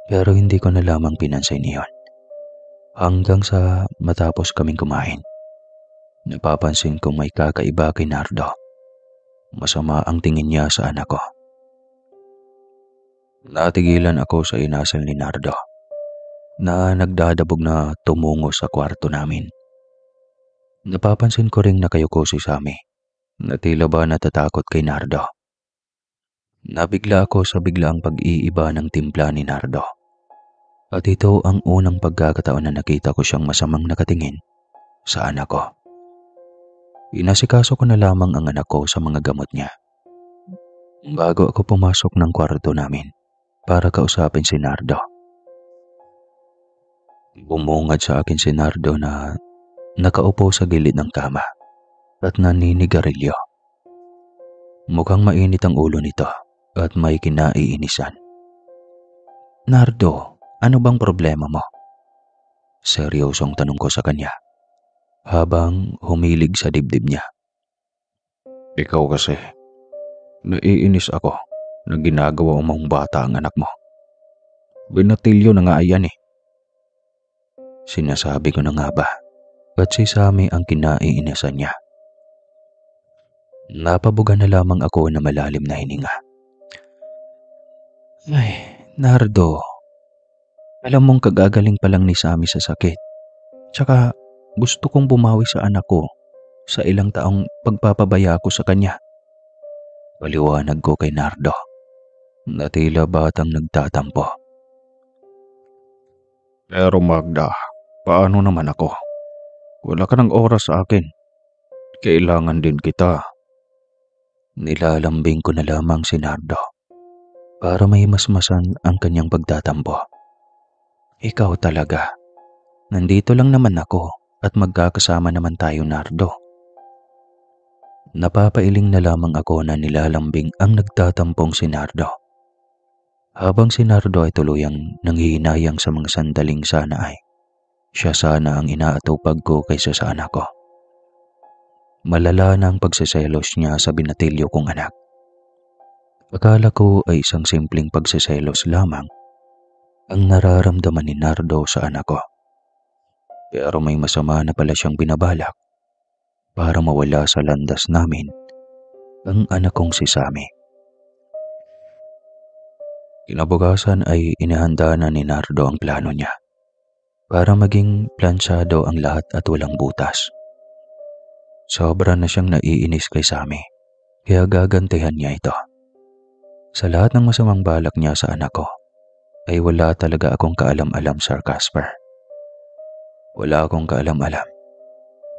Pero hindi ko na lamang pinansin iyon. Hanggang sa matapos kaming kumain, napapansin kong may kakaiba kay Nardo. Masama ang tingin niya sa anak ko. Natigilan ako sa inasal ni Nardo na nagdadabog na tumungo sa kwarto namin. Napapansin ko ring nakayuko si Sammy na tila ba natatakot kay Nardo. Nabigla ako sa biglaang pag-iiba ng timpla ni Nardo. At ito ang unang pagkakataon na nakita ko siyang masamang nakatingin sa anak ko. Inasikaso ko na lamang ang anak ko sa mga gamot niya bago ako pumasok ng kwarto namin para kausapin si Nardo. Bumungad sa akin si Nardo na nakaupo sa gilid ng kama at naninigarilyo. Mukhang mainit ang ulo nito at may kinaiinisan. Nardo, ano bang problema mo? Seryosong tanong ko sa kanya habang humilig sa dibdib niya. Ikaw kasi, naiinis ako na ginagawa mong bata ang anak mo. Binatilyo na nga yan eh. Sinasabi ko na nga ba at si Sammy ang kinaiinisan niya. Napabuga na lamang ako na malalim na hininga. Ay, Nardo, alam mong kagagaling pa lang ni Sammy sa sakit. Tsaka gusto kong bumawi sa anak ko sa ilang taong pagpapabaya ko sa kanya. Paliwanag ko kay Nardo na tila batang nagtatampo. Pero Magda, paano naman ako? Wala ka ng oras sa akin. Kailangan din kita. Nilalambing ko na lamang si Nardo para may masmasan ang kanyang pagtatampo. Ikaw talaga. Nandito lang naman ako at magkakasama naman tayo, Nardo. Napapailing na lamang ako na nilalambing ang nagtatampong si Nardo. Habang si Nardo ay tuluyang nanghihinayang sa mga sandaling sana ay siya sana ang inaatupag ko kaysa sa anak ko. Malala na ang pagseselos niya sa binatilyo kong anak. Akala ko ay isang simpleng pagseselos lamang ang nararamdaman ni Nardo sa anak ko. Pero may masama na pala siyang binabalak para mawala sa landas namin ang anak kong si Sammy. Kinabukasan ay inihanda na ni Nardo ang plano niya para maging plansyado ang lahat at walang butas. Sobra na siyang naiinis kay Sammy kaya gagantihan niya ito. Sa lahat ng masamang balak niya sa anak ko ay wala talaga akong kaalam-alam, Sir Casper. Wala akong kaalam-alam.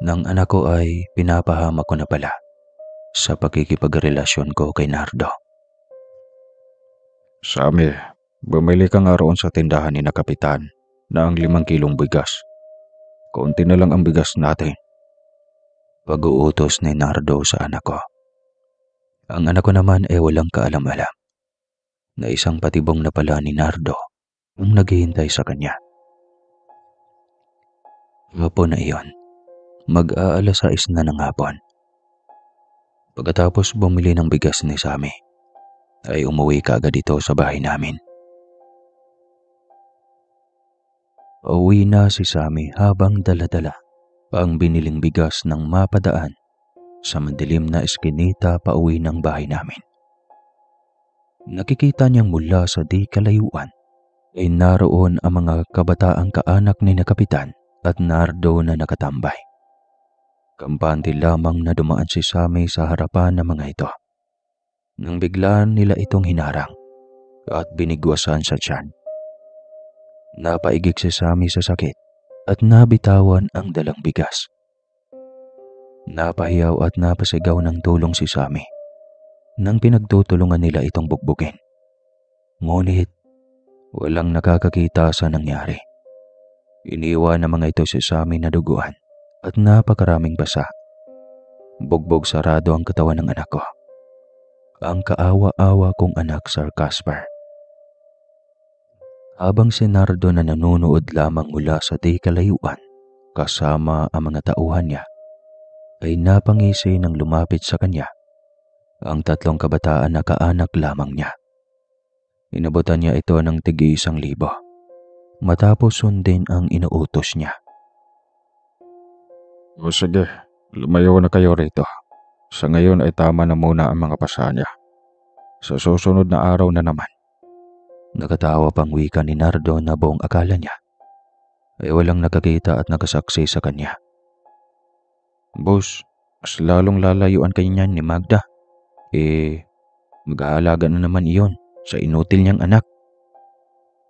Nang anak ko ay pinapahamak ko na pala sa pakikipagrelasyon ko kay Nardo. Sammy, bumili ka nga roon sa tindahan ni na Kapitan na ang 5 kilong bigas. Konti na lang ang bigas natin. Pag-uutos ni Nardo sa anak ko. Ang anak ko naman ay walang kaalam-alam na isang patibong na pala ni Nardo ang naghihintay sa kanya. Hapon na iyon, mag-aalas 6 na ng hapon. Pagkatapos bumili ng bigas ni Sammy, ay umuwi kaagad ito sa bahay namin. Pauwi na si Sammy habang dala-dala ang biniling bigas ng mapadaan sa madilim na eskinita pauwi ng bahay namin. Nakikita niyang mula sa di kalayuan ay naroon ang mga kabataang kaanak ni na Kapitan at Nardo na nakatambay. Kampante lamang na dumaan si Sammy sa harapan ng mga ito. Nang biglaan nila itong hinarang at binigwasan sa tiyan. Napaigik si Sammy sa sakit at nabitawan ang dalang bigas. Napahiyaw at napasigaw ng tulong si Sammy nang pinagtutulungan nila itong bugbugin. Ngunit walang nakakakita sa nangyari. Iniwan ng mga ito si Sammy na duguan at napakaraming basa. Bugbog sarado ang katawan ng anak ko. Ang kaawa-awa kong anak, Sir Casper. Habang si Nardo na nanonood lamang mula sa di kalayuan kasama ang mga tauhan niya, ay napangisi nang lumapit sa kanya ang 3 kabataan na kaanak lamang niya. Inabutan niya ito ng tig-1,000 matapos sundin ang inuutos niya. O sige, lumayo na kayo rito. Sa ngayon ay tama na muna ang mga pasa niya. Sa susunod na araw na naman. Nakatawa pang wika ni Nardo na buong akala niya ay walang nakakita at nakasaksi sa kanya. Boss, mas lalong lalayuan kayo niyan ni Magda. Mag-aalaga na naman iyon sa inutil niyang anak.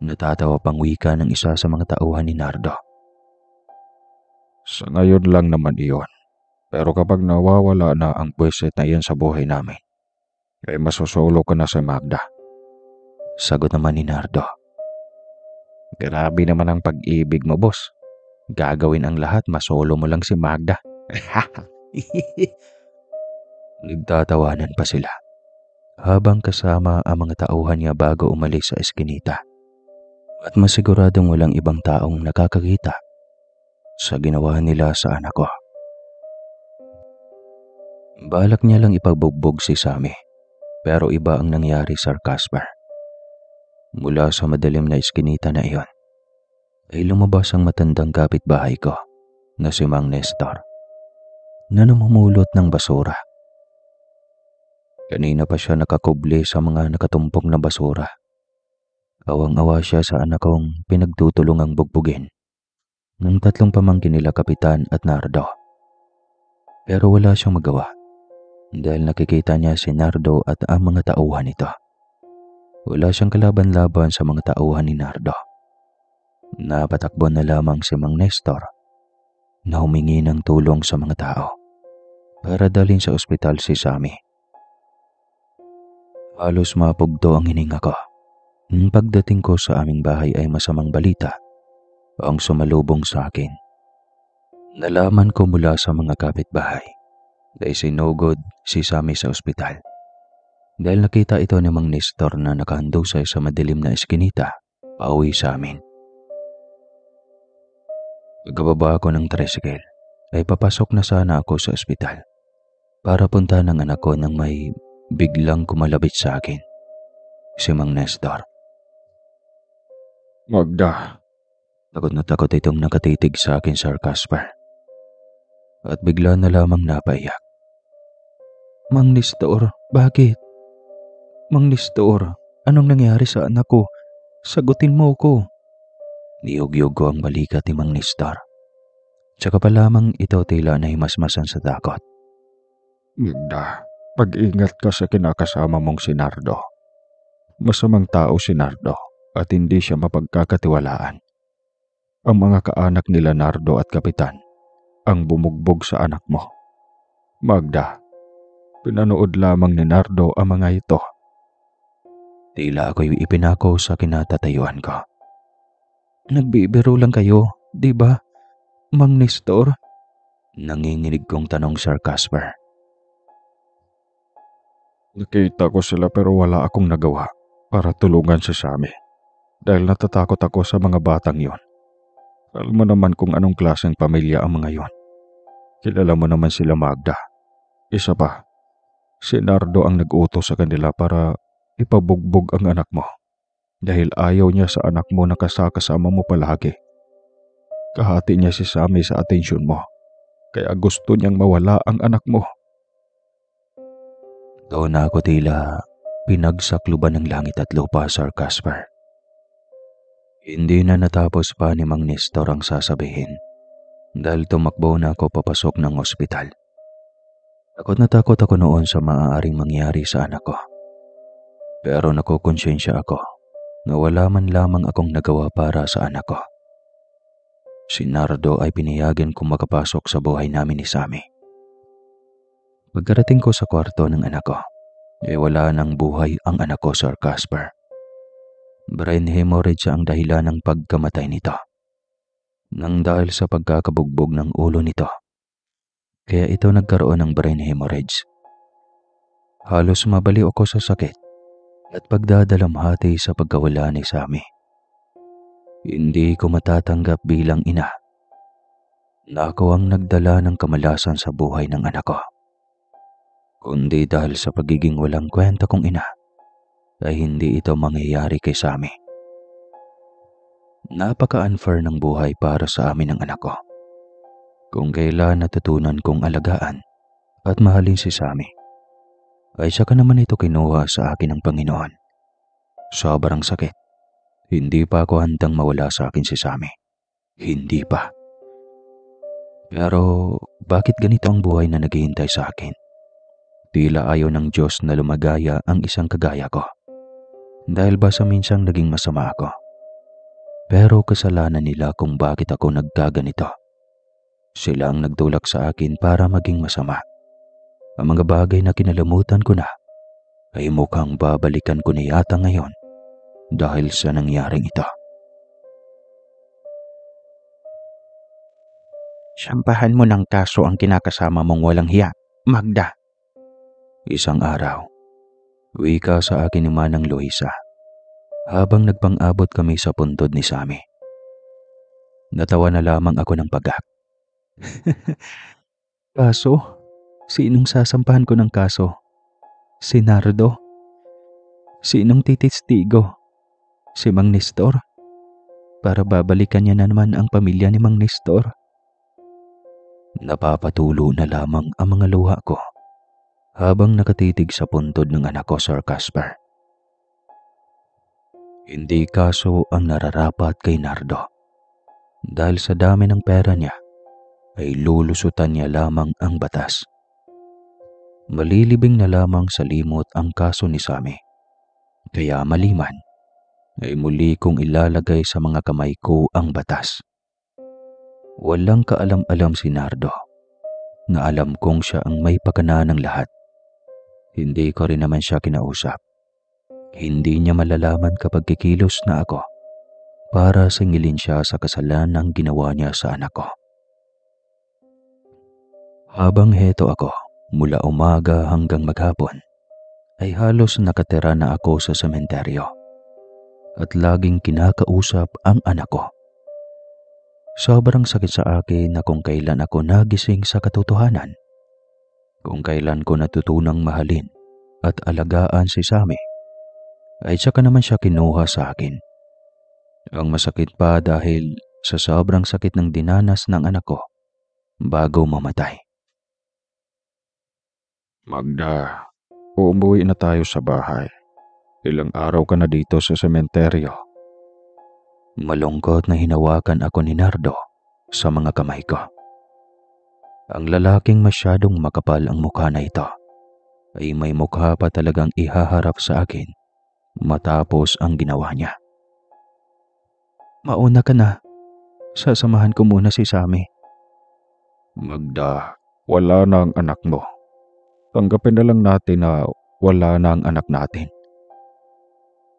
Natatawa pang wika ng isa sa mga tauhan ni Nardo. Sa ngayon lang naman iyon. Pero kapag nawawala na ang buwisit na iyan sa buhay namin, ay masusolo ka na sa Magda. Sagot naman ni Nardo. Grabe naman ang pag-ibig mo, boss. Gagawin ang lahat, masolo mo lang si Magda. Nagtatawanan pa sila habang kasama ang mga tauhan niya bago umalis sa eskinita. At masiguradong walang ibang taong nakakakita sa ginawa nila sa anak ko. Balak niya lang ipagbugbog si Sammy, pero iba ang nangyari, Sir Casper. Mula sa madilim na eskinita na iyon, ay lumabas ang matandang kapitbahay ko na si Mang Nestor na namumulot ng basura. Kanina pa siya nakakubli sa mga nakatumpok na basura. Awang-awa siya sa anak kong pinagtutulungang bugbugin ng tatlong pamangkin nila Kapitan at Nardo. Pero wala siyang magawa dahil nakikita niya si Nardo at ang mga tauhan nito. Wala siyang kalaban-laban sa mga tauhan ni Nardo. Napatakbo na lamang si Mang Nestor na humingi ng tulong sa mga tao para dalhin sa ospital si Sammy. Halos mapugto ang hininga ko. Nang pagdating ko sa aming bahay ay masamang balita ang sumalubong sa akin. Nalaman ko mula sa mga kapitbahay dahil sinugod si Sammy sa ospital. Dahil nakita ito ni Mang Nestor na nakahandusay sa madilim na eskinita pauwi sa amin. Pagkababa ko ng tricycle ay papasok na sana ako sa ospital para punta ng anak ko nang may biglang kumalabit sa akin. Si Mang Nestor. Magda. Takot na takot itong nakatitig sa akin, Sir Casper. At bigla na lamang napaiyak. Mang Nestor, bakit? Mang Nestor, anong nangyari sa anak ko? Sagutin mo ko. Niyog-yog ko ang balikat ni Mang Nestor. Tsaka pa lamang ito tila na himasmasan sa takot. Magda, pag-ingat ka sa kinakasama mong si Nardo. Masamang tao si Nardo at hindi siya mapagkakatiwalaan. Ang mga kaanak nila Nardo at Kapitan ang bumugbog sa anak mo. Magda, pinanood lamang ni Nardo ang mga ito. Tila ako'y ipinako sa kinatatayuan ko. Nagbibiro lang kayo, di ba, Mang Nestor? Nanginginig kong tanong, Sir Casper. Nakita ko sila pero wala akong nagawa para tulungan si Sammy dahil natatakot ako sa mga batang yon. Alam mo naman kung anong klaseng pamilya ang mga yon. Kilala mo naman sila, Magda. Isa pa, si Nardo ang nag-utos sa kanila para ipabugbog ang anak mo dahil ayaw niya sa anak mo na kasama mo palagi. Kahati niya si Sammy sa atensyon mo kaya gusto niyang mawala ang anak mo. Doon na ako tila pinagsakluban ng langit at lupa, Sir Casper. Hindi na natapos pa ni Mang Nestor ang sasabihin dahil tumakbo na ako papasok ng ospital. Takot na takot ako noon sa maaaring mangyari sa anak ko. Pero nakukonsensya ako na wala man lamang akong nagawa para sa anak ko. Si Nardo ay pinayagan kong makapasok sa buhay namin ni Sammy. Pagkarating ko sa kwarto ng anak ko, ay wala nang buhay ang anak ko, Sir Casper. Brain hemorrhage ang dahilan ng pagkamatay nito. Nang dahil sa pagkakabugbog ng ulo nito, kaya ito nagkaroon ng brain hemorrhage. Halos mabaliw ako sa sakit at pagdadalamhati sa pagkawala ni Sammy. Hindi ko matatanggap bilang ina na ako ang nagdala ng kamalasan sa buhay ng anak ko. Kundi dahil sa pagiging walang kwenta kong ina, ay hindi ito mangyayari kay Sammy. Napaka-unfair ng buhay para sa amin ng anak ko. Kung kailan natutunan kong alagaan at mahalin si Sammy, ay saka naman ito kinuha sa akin ng Panginoon. Sobrang sakit. Hindi pa ako handang mawala sa akin si Sammy. Hindi pa. Pero bakit ganito ang buhay na naghihintay sa akin? Tila ayaw ng Diyos na lumagaya ang isang kagaya ko. Dahil ba sa minsang naging masama ako? Pero kasalanan nila kung bakit ako nagkaganito. Sila ang nagtulak sa akin para maging masama. Ang mga bagay na kinalamutan ko na ay mukhang babalikan ko na yata ngayon dahil sa nangyaring ito. Sampahan mo ng kaso ang kinakasama mong walang hiya, Magda. Isang araw, Wika sa akin ni Manang Luisa habang nagpang-abot kami sa puntod ni Sammy. Natawa na lamang ako ng pagak. Kaso? Sinong sasampahan ko ng kaso? Si Nardo? Sinong titistigo? Si Mang Nestor? Para babalikan niya na naman ang pamilya ni Mang Nestor. Napapatulo na lamang ang mga luha ko habang nakatitig sa puntod ng anak ko, Sir Casper. Hindi kaso ang nararapat kay Nardo. Dahil sa dami ng pera niya, ay lulusutan niya lamang ang batas. Malilibing na lamang sa limot ang kaso ni Sammy. Kaya maliman, ay muli kong ilalagay sa mga kamay ko ang batas. Walang kaalam-alam si Nardo na alam kong siya ang may pakana ng lahat. Hindi ko rin naman siya kinausap. Hindi niya malalaman kapag kikilos na ako para singilin siya sa kasalanang ginawa niya sa anak ko. Habang heto ako, mula umaga hanggang maghapon, ay halos nakatira na ako sa sementeryo at laging kinakausap ang anak ko. Sobrang sakit sa akin na kung kailan ako nagising sa katotohanan, kung kailan ko natutunang mahalin at alagaan si Sammy, ay saka naman siya kinuha sa akin. Ang masakit pa dahil sa sobrang sakit ng dinanas ng anak ko bago mamatay. Magda, umuwi na tayo sa bahay. Ilang araw ka na dito sa sementeryo. Malungkot na hinawakan ako ni Nardo sa mga kamay ko. Ang lalaking masyadong makapal ang mukha na ito ay may mukha pa talagang ihaharap sa akin matapos ang ginawa niya. Mauna ka na. Sasamahan ko muna si Sammy. Magda, wala na ang anak mo. Tanggapin na lang natin na wala na ang anak natin.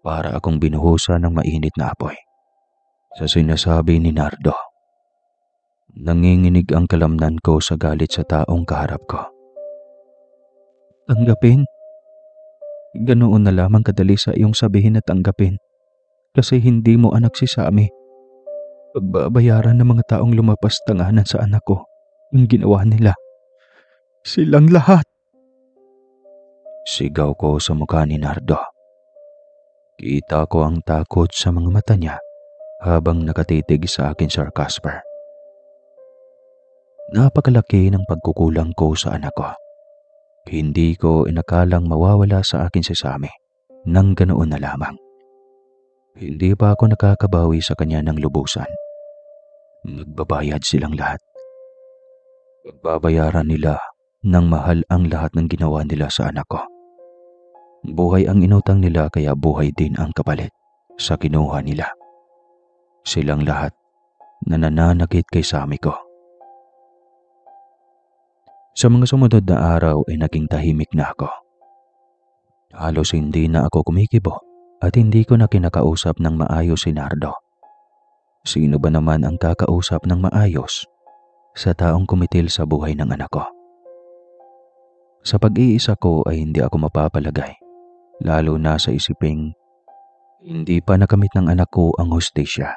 Para akong binuhusan ng mainit na apoy sa sinasabi ni Nardo. Nanginginig ang kalamnan ko sa galit sa taong kaharap ko. Tanggapin? Ganoon na lamang kadali sa iyong sabihin na tanggapin kasi hindi mo anak si Sammy. Pagbabayaran ng mga taong lumapas tanganan sa anak ko yung ginawa nila. Silang lahat. Sigaw ko sa mukha ni Nardo. Kita ko ang takot sa mga mata niya habang nakatitig sa akin, Sir Casper. Napakalaki ng pagkukulang ko sa anak ko. Hindi ko inakalang mawawala sa akin si Sammy nang ganoon na lamang. Hindi pa ako nakakabawi sa kanya ng lubusan. Magbabayad silang lahat. Pagbabayaran nila ng mahal ang lahat ng ginawa nila sa anak ko. Buhay ang inutang nila kaya buhay din ang kapalit sa kinuha nila. Silang lahat na nananakit kay Sammy ko. Sa mga sumunod na araw ay naging tahimik na ako. Halos hindi na ako kumikibo at hindi ko na kinakausap ng maayos si Nardo. Sino ba naman ang kakausap ng maayos sa taong kumitil sa buhay ng anak ko? Sa pag-iisa ko ay hindi ako mapapalagay, lalo na sa isiping hindi pa nakamit ng anak ko ang hustisya.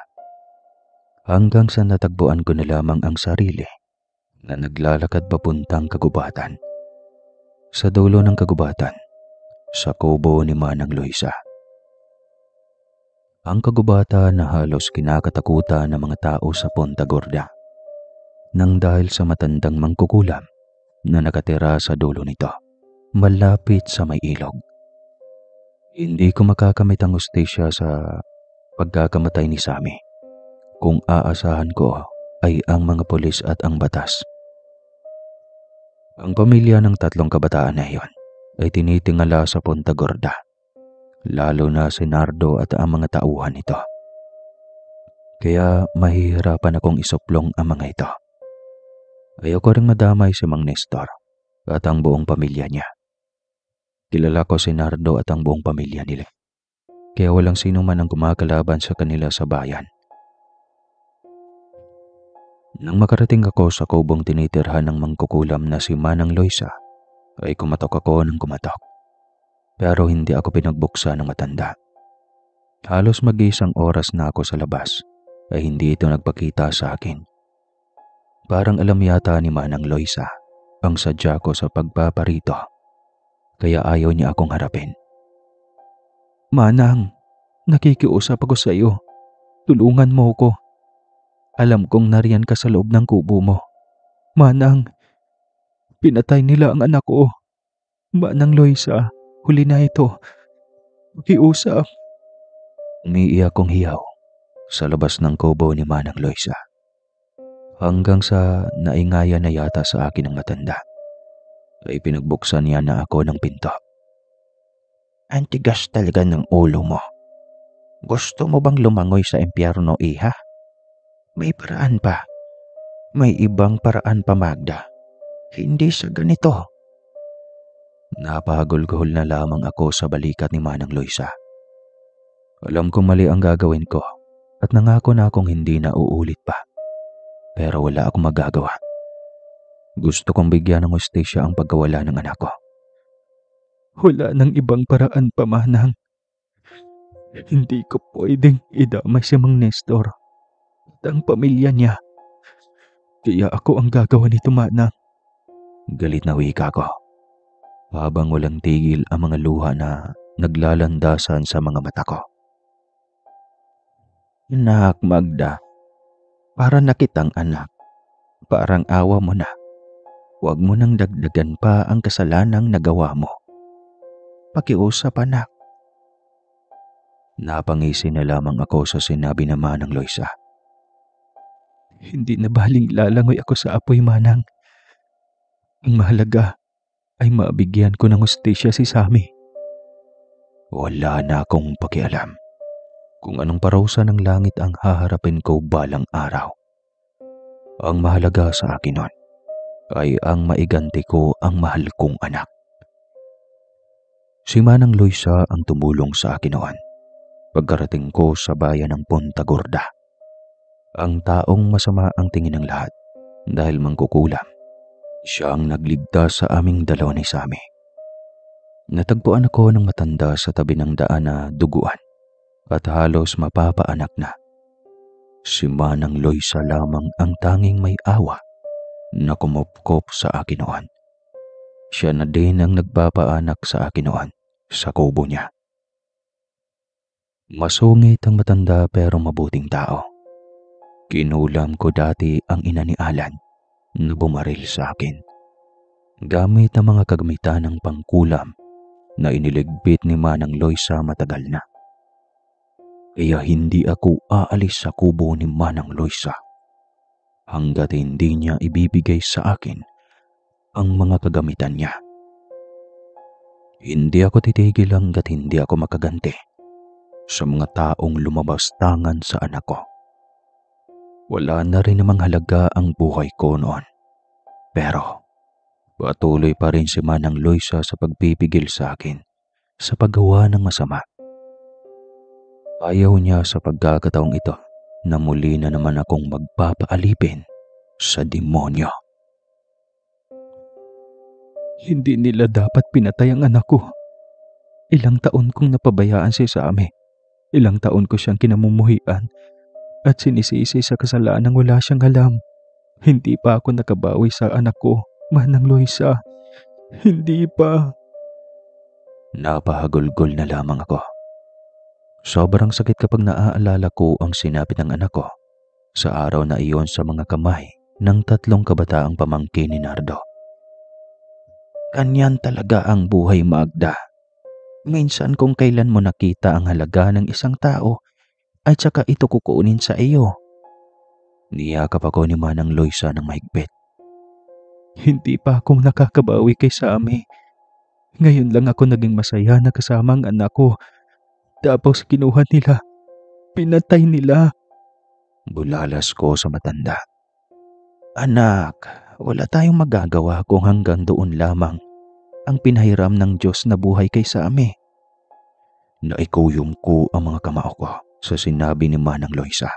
Hanggang sa natagpuan ko na lamang ang sarili na naglalakad papuntang kagubatan. Sa dulo ng kagubatan, sa kubo ni Manang Luisa. Ang kagubatan na halos kinakatakutan ng mga tao sa Punta Gorda nang dahil sa matandang mangkukulam na nakatira sa dulo nito, malapit sa may ilog. Hindi ko makakamit ang hustisya sa pagkakamatay ni Sammy. Kung aasahan ko ay ang mga pulis at ang batas. Ang pamilya ng tatlong kabataan na iyon ay tinitingala sa Punta Gorda, lalo na si Nardo at ang mga tauhan nito. Kaya mahihirapan akong isuplong ang mga ito. Ayoko ring madamay si Mang Nestor at ang buong pamilya niya. Kilala ko si Nardo at ang buong pamilya nila. Kaya walang sino man ang kumakalaban sa kanila sa bayan. Nang makarating ako sa kubong tinitirhan ng mangkukulam na si Manang Luisa, ay kumatok ako ng kumatok. Pero hindi ako pinagbuksan ng matanda. Halos mag-iisang oras na ako sa labas ay hindi ito nagpakita sa akin. Parang alam yata ni Manang Loisa ang sadya ko sa pagpaparito, kaya ayaw niya akong harapin. Manang, nakikiusap ako sa iyo. Tulungan mo ko. Alam kong nariyan ka sa loob ng kubo mo. Manang, pinatay nila ang anak ko. Manang Loisa, huli na ito. Makiusap. Umiiyak kong hiyaw sa labas ng kubo ni Manang Loisa. Hanggang sa naingaya na yata sa akin ng matanda, ay pinagbuksan niya na ako ng pinto. Ang tigas talaga ng ulo mo. Gusto mo bang lumangoy sa impyerno, iha? May paraan pa. May ibang paraan pa, Magda. Hindi sa ganito. Napagulgol na lamang ako sa balikat ni Manang Loisa. Alam kong mali ang gagawin ko at nangako na akong hindi na uulit pa. Pero wala akong magagawa. Gusto kong bigyan ng hustisya ang pagkawala ng anak ko. Wala nang ibang paraan pa, Manang. Hindi ko pwedeng idamay si Mang Nestor at ang pamilya niya. Kaya ako ang gagawa nito, Manang. Galit na wika ko, habang walang tigil ang mga luha na naglalandasan sa mga mata ko. Anak, Magda, para na kitang anak. Parang awa mo na. Huwag mo nang dagdagan pa ang kasalanang nagawa mo. Pakiusap, anak. Napangisi na lamang ako sa sinabi ng Manang Loisa. Hindi na baling lalangoy ako sa apoy, Manang. Ang mahalaga ay mabigyan ko ng hustisya si Sammy. Wala na akong pakialam kung anong parusa ng langit ang haharapin ko balang araw. Ang mahalaga sa akin nun ay ang maiganti ko ang mahal kong anak. Si Manang Loisa ang tumulong sa akin noon pagkarating ko sa bayan ng Punta Gorda. Ang taong masama ang tingin ng lahat dahil mangkukulam. Siya ang nagligtas sa aming dalawa ni Sammy. Natagpuan ako ng matanda sa tabi ng daan na duguan at halos mapapaanak na. Si Manang Loisa lamang ang tanging may awa na kumupkop sa akin noon. Siya na din ang nagpapaanak sa akin noon sa kubo niya. Masungit ang matanda pero mabuting tao. Kinulam ko dati ang ina ni Alan na bumaril sa akin. Gamit ang mga kagamitan ng pangkulam na iniligpit ni Manang Loisa matagal na. Kaya hindi ako aalis sa kubo ni Manang Loisa hanggat hindi niya ibibigay sa akin ang mga kagamitan niya. Hindi ako titigil hanggat hindi ako makaganti sa mga taong lumabas tangan sa anak ko. Wala na rin namang halaga ang buhay ko noon. Pero patuloy pa rin si Manang Loisa sa pagpipigil sa akin sa paggawa ng masama. Ayaw niya sa pagkakataong ito na muli na naman akong magpapaalipin sa demonyo. Hindi nila dapat pinatay ang anak ko. Ilang taon kong napabayaan si Sammy. Ilang taon ko siyang kinamumuhian at sinisisi sa kasalanang wala siyang alam. Hindi pa ako nakabawi sa anak ko, Manang Loisa. Hindi pa. Napahagulgol na lamang ako. Sobrang sakit kapag naaalala ko ang sinabi ng anak ko sa araw na iyon sa mga kamay ng 3 kabataang pamangkin ni Nardo. Kanyan talaga ang buhay, Magda. Minsan kung kailan mo nakita ang halaga ng isang tao, ay tsaka ito kukunin sa iyo. Niyakap ako ni Manang Loisa ng mahigpit. Hindi pa akong nakakabawi kay Sammy. Ngayon lang ako naging masaya na kasama ang anak ko. Tapos kinuha nila. Pinatay nila. Bulalas ko sa matanda. Anak, wala tayong magagawa kung hanggang doon lamang ang pinahiram ng Diyos na buhay kay Sammy. Naikuyom ko ang mga kamao ko sa sinabi ni Manang Loisa.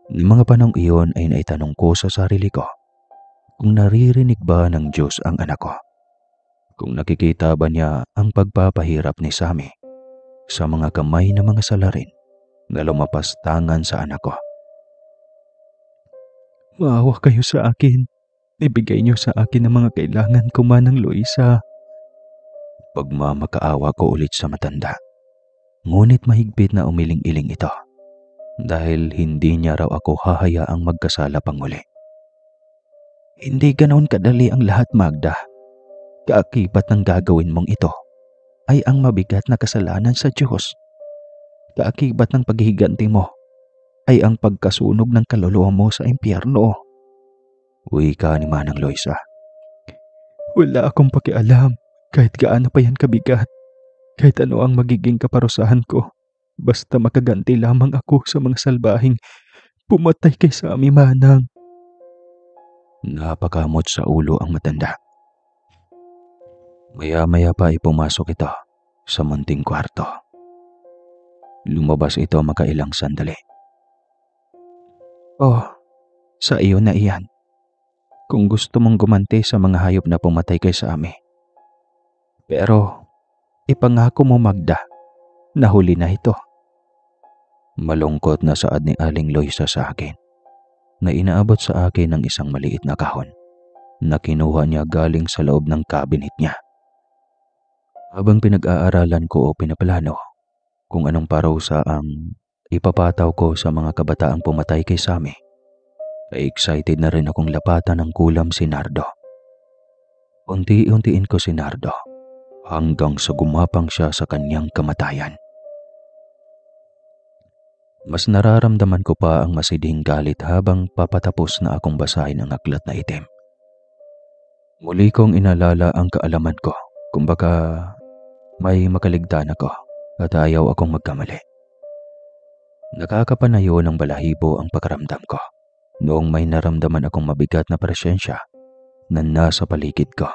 Ng mga panahong iyon ay naitanong ko sa sarili ko kung naririnig ba ng Diyos ang anak ko. kung nakikita ba niya ang pagpapahirap ni Sammy sa mga kamay na mga salarin na lumapastangan sa anak ko. Maawa kayo sa akin. Ibigay niyo sa akin ang mga kailangan ko, Manang Luisa. Pagmamakaawa ko ulit sa matanda. Ngunit mahigpit na umiling-iling ito dahil hindi niya raw ako hahayaang magkasala pang muli. Hindi ganoon kadali ang lahat, Magda. Kaakibat ng gagawin mong ito ay ang mabigat na kasalanan sa Diyos. Kaakibat ng paghihiganti mo ay ang pagkasunog ng kaluluwa mo sa impyerno. Wika ni Manang Loisa. Wala akong pakialam kahit gaano pa yan kabigat. Kahit ano ang magiging kaparusahan ko. Basta makaganti lamang ako sa mga salbahing pumatay kay Sammy, Manang. Napakamot sa ulo ang matanda. Maya-maya pa ay pumasok ito sa munting kwarto. Lumabas ito makailang sandali. Oh, sa iyo na iyan. Kung gusto mong gumanti sa mga hayop na pumatay kay Sammy. Pero, ipangako mo, Magda, na huli na ito. Malungkot na saad ni Aling Loisa sa akin na inaabot sa akin ng isang maliit na kahon na kinuha niya galing sa loob ng cabinet niya. Habang pinag-aaralan ko o pinaplano kung anong parusa ang ipapataw ko sa mga kabataang pumatay kay Sammy, ay excited na rin akong lapatan ng kulam si Nardo. Unti-untiin ko si Nardo hanggang sa gumapang siya sa kanyang kamatayan. Mas nararamdaman ko pa ang masidhing galit habang papatapos na akong basahin ang aklat na itim. Muli kong inalala ang kaalaman ko, kumbaga may makaligtan ako at ayaw akong magkamali. Nakakapanayo ng balahibo ang pakaramdam ko noong may naramdaman akong mabigat na presensya na nasa paligid ko.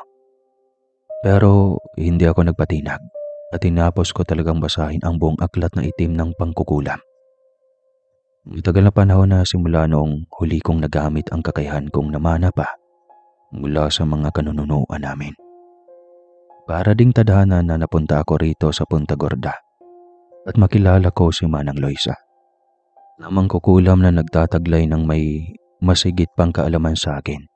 Pero hindi ako nagpatinag at tinapos ko talagang basahin ang buong aklat na itim ng pangkukulam. Matagal na panahon na simula noong huli kong nagamit ang kakayahan kong namana pa mula sa mga kanununuan namin. Para ding tadhana na napunta ako rito sa Punta Gorda at makilala ko si Manang Loisa, na mangkukulam na nagtataglay ng may masigit pang kaalaman sa akin.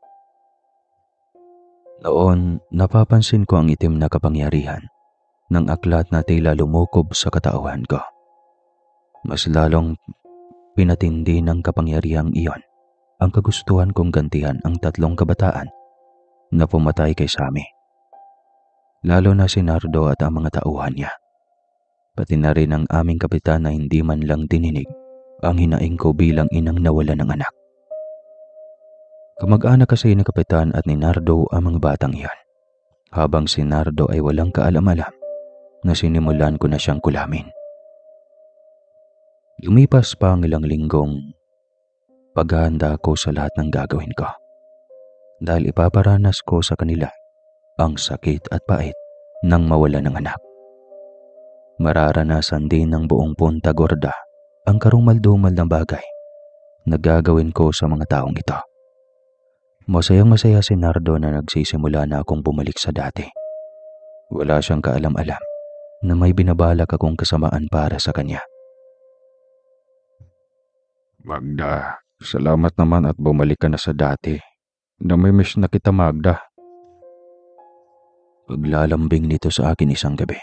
Noon, napapansin ko ang itim na kapangyarihan ng aklat na tila lumukob sa katauhan ko. Mas lalong pinatindi ng kapangyarihang iyon ang kagustuhan kong gantihan ang 3 kabataan na pumatay kay Sammy. Lalo na si Nardo at ang mga tauhan niya. Pati na rin ang aming kapitan na hindi man lang dininig ang hinaing ko bilang inang nawala ng anak. Kamag-anak kasi ni kapitan at ni Nardo ang mga batang iyan, habang si Nardo ay walang kaalam-alam na sinimulan ko na siyang kulamin. Lumipas pa ang ilang linggong paghahanda ko sa lahat ng gagawin ko dahil ipaparanas ko sa kanila ang sakit at pait ng mawala ng anak. Mararanasan din ng buong Punta Gorda ang karumal-dumal na bagay na gagawin ko sa mga taong ito. Masayang-masaya si Nardo na nagsisimula na akong bumalik sa dati. Wala siyang kaalam-alam na may binabalak akong kasamaan para sa kanya. Magda, salamat naman at bumalik ka na sa dati. Namimiss na kita, Magda. Paglalambing nito sa akin isang gabi.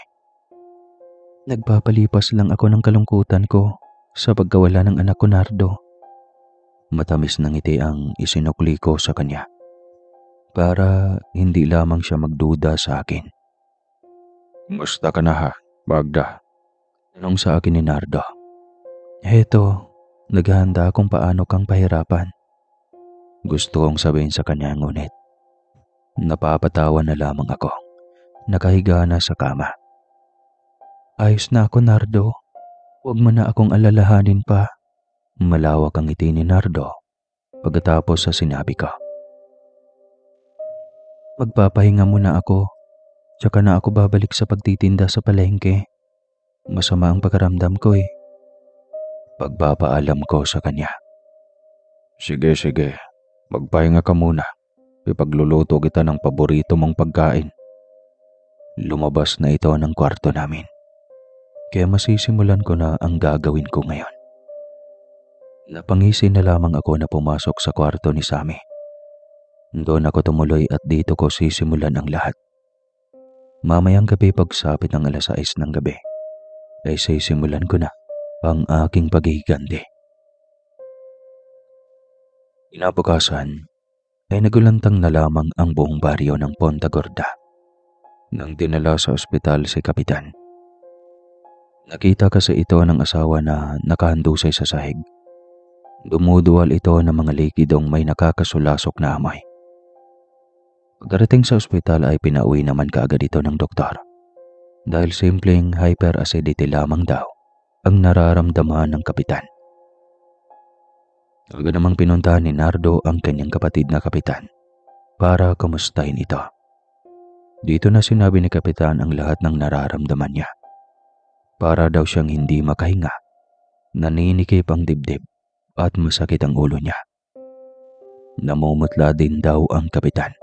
Nagpapalipas lang ako ng kalungkutan ko sa pagkawala ng anak ko, Nardo. Matamis na ngiti ang isinukli ko sa kanya para hindi lamang siya magduda sa akin. Musta ka na ha, Magda? Tanong sa akin ni Nardo. Heto, naghahanda kung paano kang pahirapan. Gusto kong sabihin sa kanya ngunit napapatawa na lamang ako. Nakahiga na sa kama. Ayos na ako, Nardo. Huwag mo na akong alalahanin pa. Malawak ang ngiti ni Nardo pagkatapos sa sinabi ko. Magpapahinga muna ako. Tsaka na ako babalik sa pagtitinda sa palengke. Masama ang pakaramdam ko eh. Pagpapaalam ko sa kanya. Sige. Magpahinga ka muna. Ipagluluto kita ng paborito mong pagkain. Lumabas na ito ng kwarto namin. Kaya masisimulan ko na ang gagawin ko ngayon. Napangisi na lamang ako na pumasok sa kwarto ni Sammy. Doon ako tumuloy at dito ko sisimulan ang lahat. Mamayang gabi pagsapit ng 6:00 ng gabi, ay sisimulan ko na ang aking paghihiganti. Kinabukasan ay nagulantang na lamang ang buong baryo ng Ponta Gorda nang dinala sa ospital si Kapitan. Nakita kasi ito ng asawa na nakahandusay sa sahig. Dumuduwal ito ng mga likidong may nakakasulasok na amoy. Pagdating sa ospital ay pinauwi naman kaagad ito ng doktor dahil simpleng hyperacidity lamang daw ang nararamdaman ng kapitan. Agad namang pinuntahan ni Nardo ang kanyang kapatid na kapitan para kamustahin ito. Dito na sinabi ni kapitan ang lahat ng nararamdaman niya. Para daw siyang hindi makahinga, naninikip ang dibdib at masakit ang ulo niya. Namumutla din daw ang kapitan.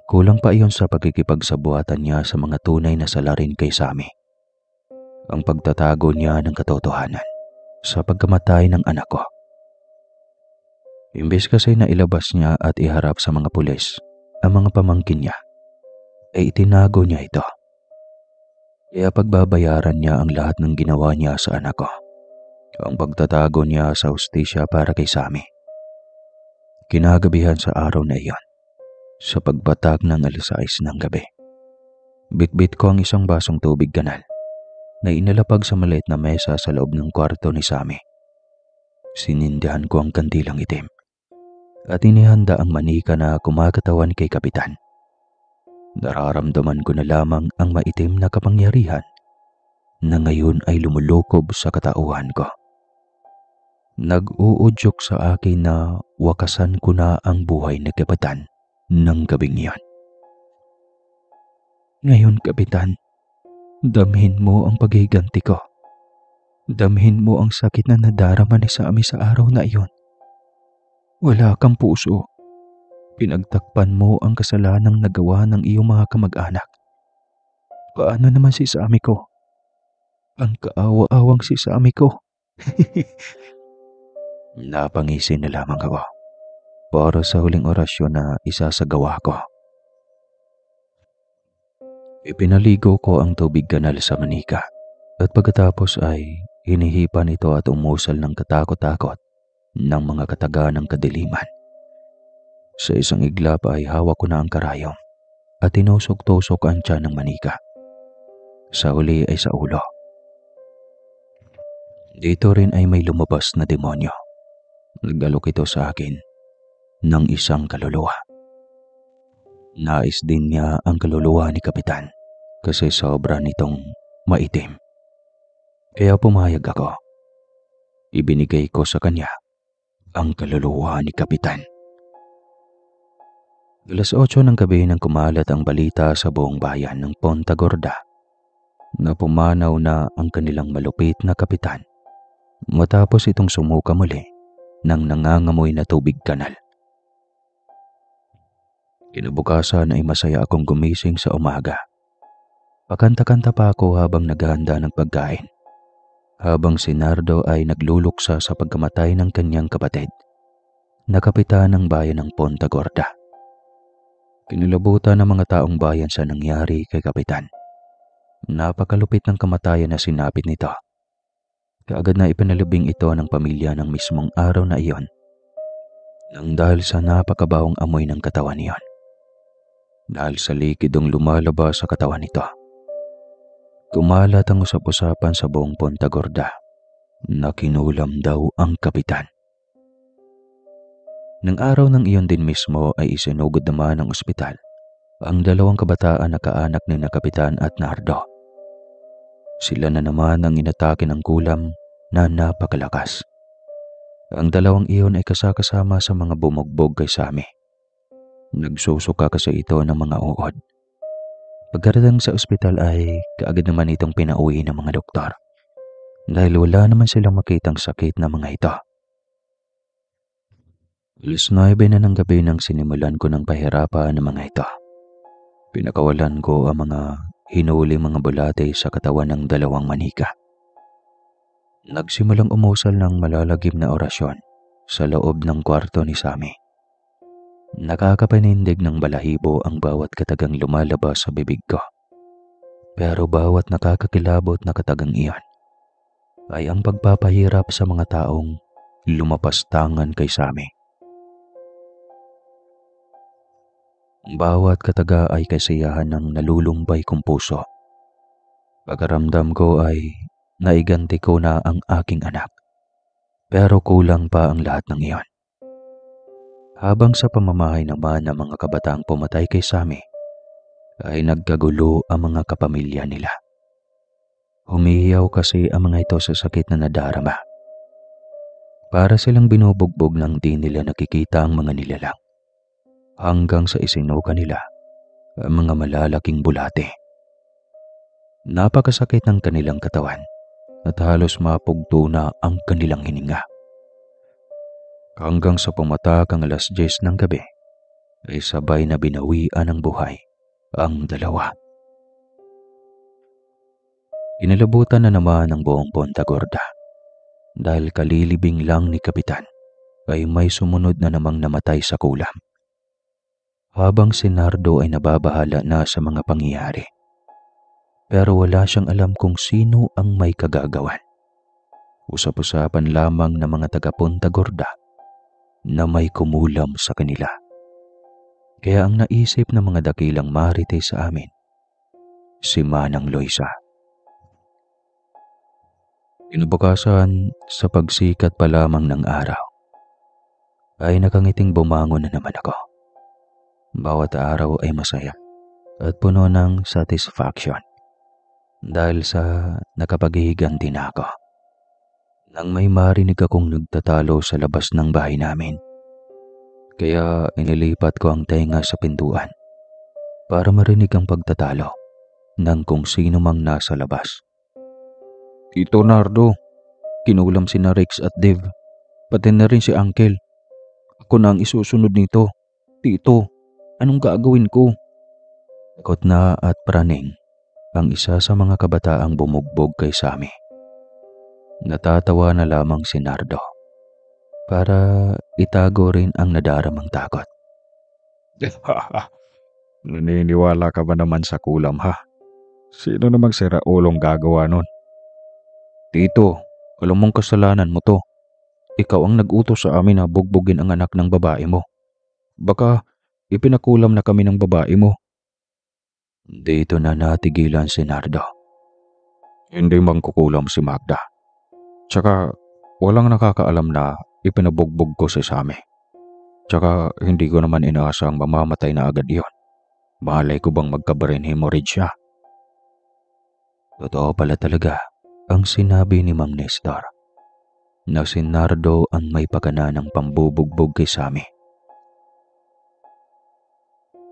Kulang pa iyon sa pagkikipagsabuatan niya sa mga tunay na salarin kay Sammy. Ang pagtatago niya ng katotohanan sa pagkamatay ng anak ko. Imbes kasi na ilabas niya at iharap sa mga pulis ang mga pamangkin niya, ay itinago niya ito. Kaya pagbabayaran niya ang lahat ng ginawa niya sa anak ko. Ang pagtatago niya sa hustisya para kay Sammy. Kinagabihan sa araw na iyon, sa pagbatak ng 6:00 ng gabi, bitbit ko ang isang basong tubig kanal na inalapag sa maliit na mesa sa loob ng kwarto ni Sammy. Sinindihan ko ang kandilang itim at inihanda ang manika na kumakatawan kay kapitan. Nararamdaman ko na lamang ang maitim na kapangyarihan na ngayon ay lumulukob sa katauhan ko. Nag-uudyok sa akin na wakasan ko na ang buhay ni kapitan ng gabing iyon. Ngayon, kapitan, damhin mo ang paghiganti ko. Damhin mo ang sakit na nadarama ni Sammy sa araw na iyon. Wala kang puso. Pinagtakpan mo ang kasalanang nagawa ng iyong mga kamag-anak. Paano naman si Sammy ko? Ang kaawa-awang si Sammy ko. Napangisi na lamang ako para sa huling orasyon na isasagawa ko. Ipinaligo ko ang tubig kanal sa manika at pagkatapos ay hinihipan ito at umusal ng katakot-takot ng mga kataga ng kadiliman. Sa isang iglap ay hawak ko na ang karayom at tinusok-tusok ang tiyan ng manika. Sa uli ay sa ulo. Dito rin ay may lumabas na demonyo. Nag-alok ito sa akin ng isang kaluluwa. Nais din niya ang kaluluwa ni kapitan kasi sobra nitong maitim. Kaya pumayag ako. Ibinigay ko sa kanya ang kaluluwa ni kapitan. 8:00 ng gabi nang kumalat ang balita sa buong bayan ng Ponta Gorda na pumanaw na ang kanilang malupit na kapitan matapos itong sumuka muli ng nangangamoy na tubig kanal. Kinabukasan ay masaya akong gumising sa umaga. Pakanta-kanta pa ako habang naghahanda ng pagkain, habang si Nardo ay nagluluksa sa pagkamatay ng kanyang kapatid na kapitan ng bayan ng Ponta Gorda. Kinilabutan ng mga taong bayan sa nangyari kay kapitan. Napakalupit ng kamatayan na sinapit nito. Kaagad na ipinalubing ito ng pamilya ng mismong araw na iyon nang dahil sa napakabawang amoy ng katawan niyon. Dahil sa likidong lumalabas sa katawan nito. Kumalat ang usap-usapan sa buong Ponta Gorda na kinulam daw ang kapitan. Nang araw ng iyon din mismo ay isinugod naman ng ospital ang 2 kabataan na kaanak ni na Kapitan at Nardo. Sila na naman ang inatake ng kulam na napakalakas. Ang 2 iyon ay kasakasama sa mga bumugbog kay Sammy. Nagsusuka kasi ito ng mga uod. Pagkarating sa ospital ay kaagad naman itong pinauwi ng mga doktor dahil wala naman silang makitang sakit na mga ito. 9:00 na ng gabi nang sinimulan ko ng pahirapan ng mga ito. Pinakawalan ko ang mga hinuli mga bulate sa katawan ng dalawang manika. Nagsimulang umusal ng malalagim na orasyon sa loob ng kwarto ni Sammy. Nakakapanindig ng balahibo ang bawat katagang lumalabas sa bibig ko. Pero bawat nakakakilabot na katagang iyan ay ang pagpapahirap sa mga taong lumapastangan kay Sammy. Bawat kataga ay kasiyahan ng nalulumbay kong puso. Pagkaramdam ko ay naiganti ko na ang aking anak. Pero kulang pa ang lahat ng iyon. Habang sa pamamahay naman ng mga kabataang pumatay kay Sammy, ay nagkagulo ang mga kapamilya nila. Humihiyaw kasi ang mga ito sa sakit na nadarama. Para silang binubugbog ng di nila nakikita ang mga nilalang. Hanggang sa isinuka nila ang mga malalaking bulate. Napakasakit ng kanilang katawan at halos mapugto na ang kanilang hininga. Hanggang sa pumatak ang 10:00 ng gabi, ay sabay na binawian ng buhay ang dalawa. Inalabutan na naman ang buong Ponta Gorda dahil kalilibing lang ni Kapitan ay may sumunod na namang namatay sa kulam. Habang si Nardo ay nababahala na sa mga pangyayari. Pero wala siyang alam kung sino ang may kagagawan. Usap-usapan lamang ng mga taga Ponta Gorda na may kumulam sa kanila. Kaya ang naisip ng mga dakilang marites sa amin, si Manang Loisa. Kinabukasan, sa pagsikat pa lamang ng araw, ay nakangiting bumangon na naman ako. Bawat araw ay masaya at puno ng satisfaction dahil sa nakapaghihiganti na ako. Nang may marinig akong nagtatalo sa labas ng bahay namin, kaya inilipat ko ang tenga sa pintuan para marinig ang pagtatalo ng kung sino mang nasa labas. Tito Nardo, kinulam si na Rex at Dev, pati na rin si Uncle. Ako na ang isusunod nito. Tito, anong gagawin ko? Takot na at praning ang isa sa mga kabataang bumugbog kay Sammy. Natatawa na lamang si Nardo para itago rin ang nadaramang takot. Naniniwala ka ba naman sa kulam ha? Sino namang siraulong gagawa nun? Tito, alam mong kasalanan mo to. Ikaw ang nag-utos sa amin na bugbugin ang anak ng babae mo. Baka ipinakulam na kami ng babae mo. Dito na natigilan si Nardo. Hindi mangkukulam si Magda. Tsaka walang nakakaalam na ipinabugbog ko si Sammy. Tsaka hindi ko naman inaasang mamamatay na agad yon. Malay ko bang magka-brain hemorrhage siya? Totoo pala talaga ang sinabi ni Mang Nestor na si Nardo ang may pakana ng pambubugbog kay Sammy.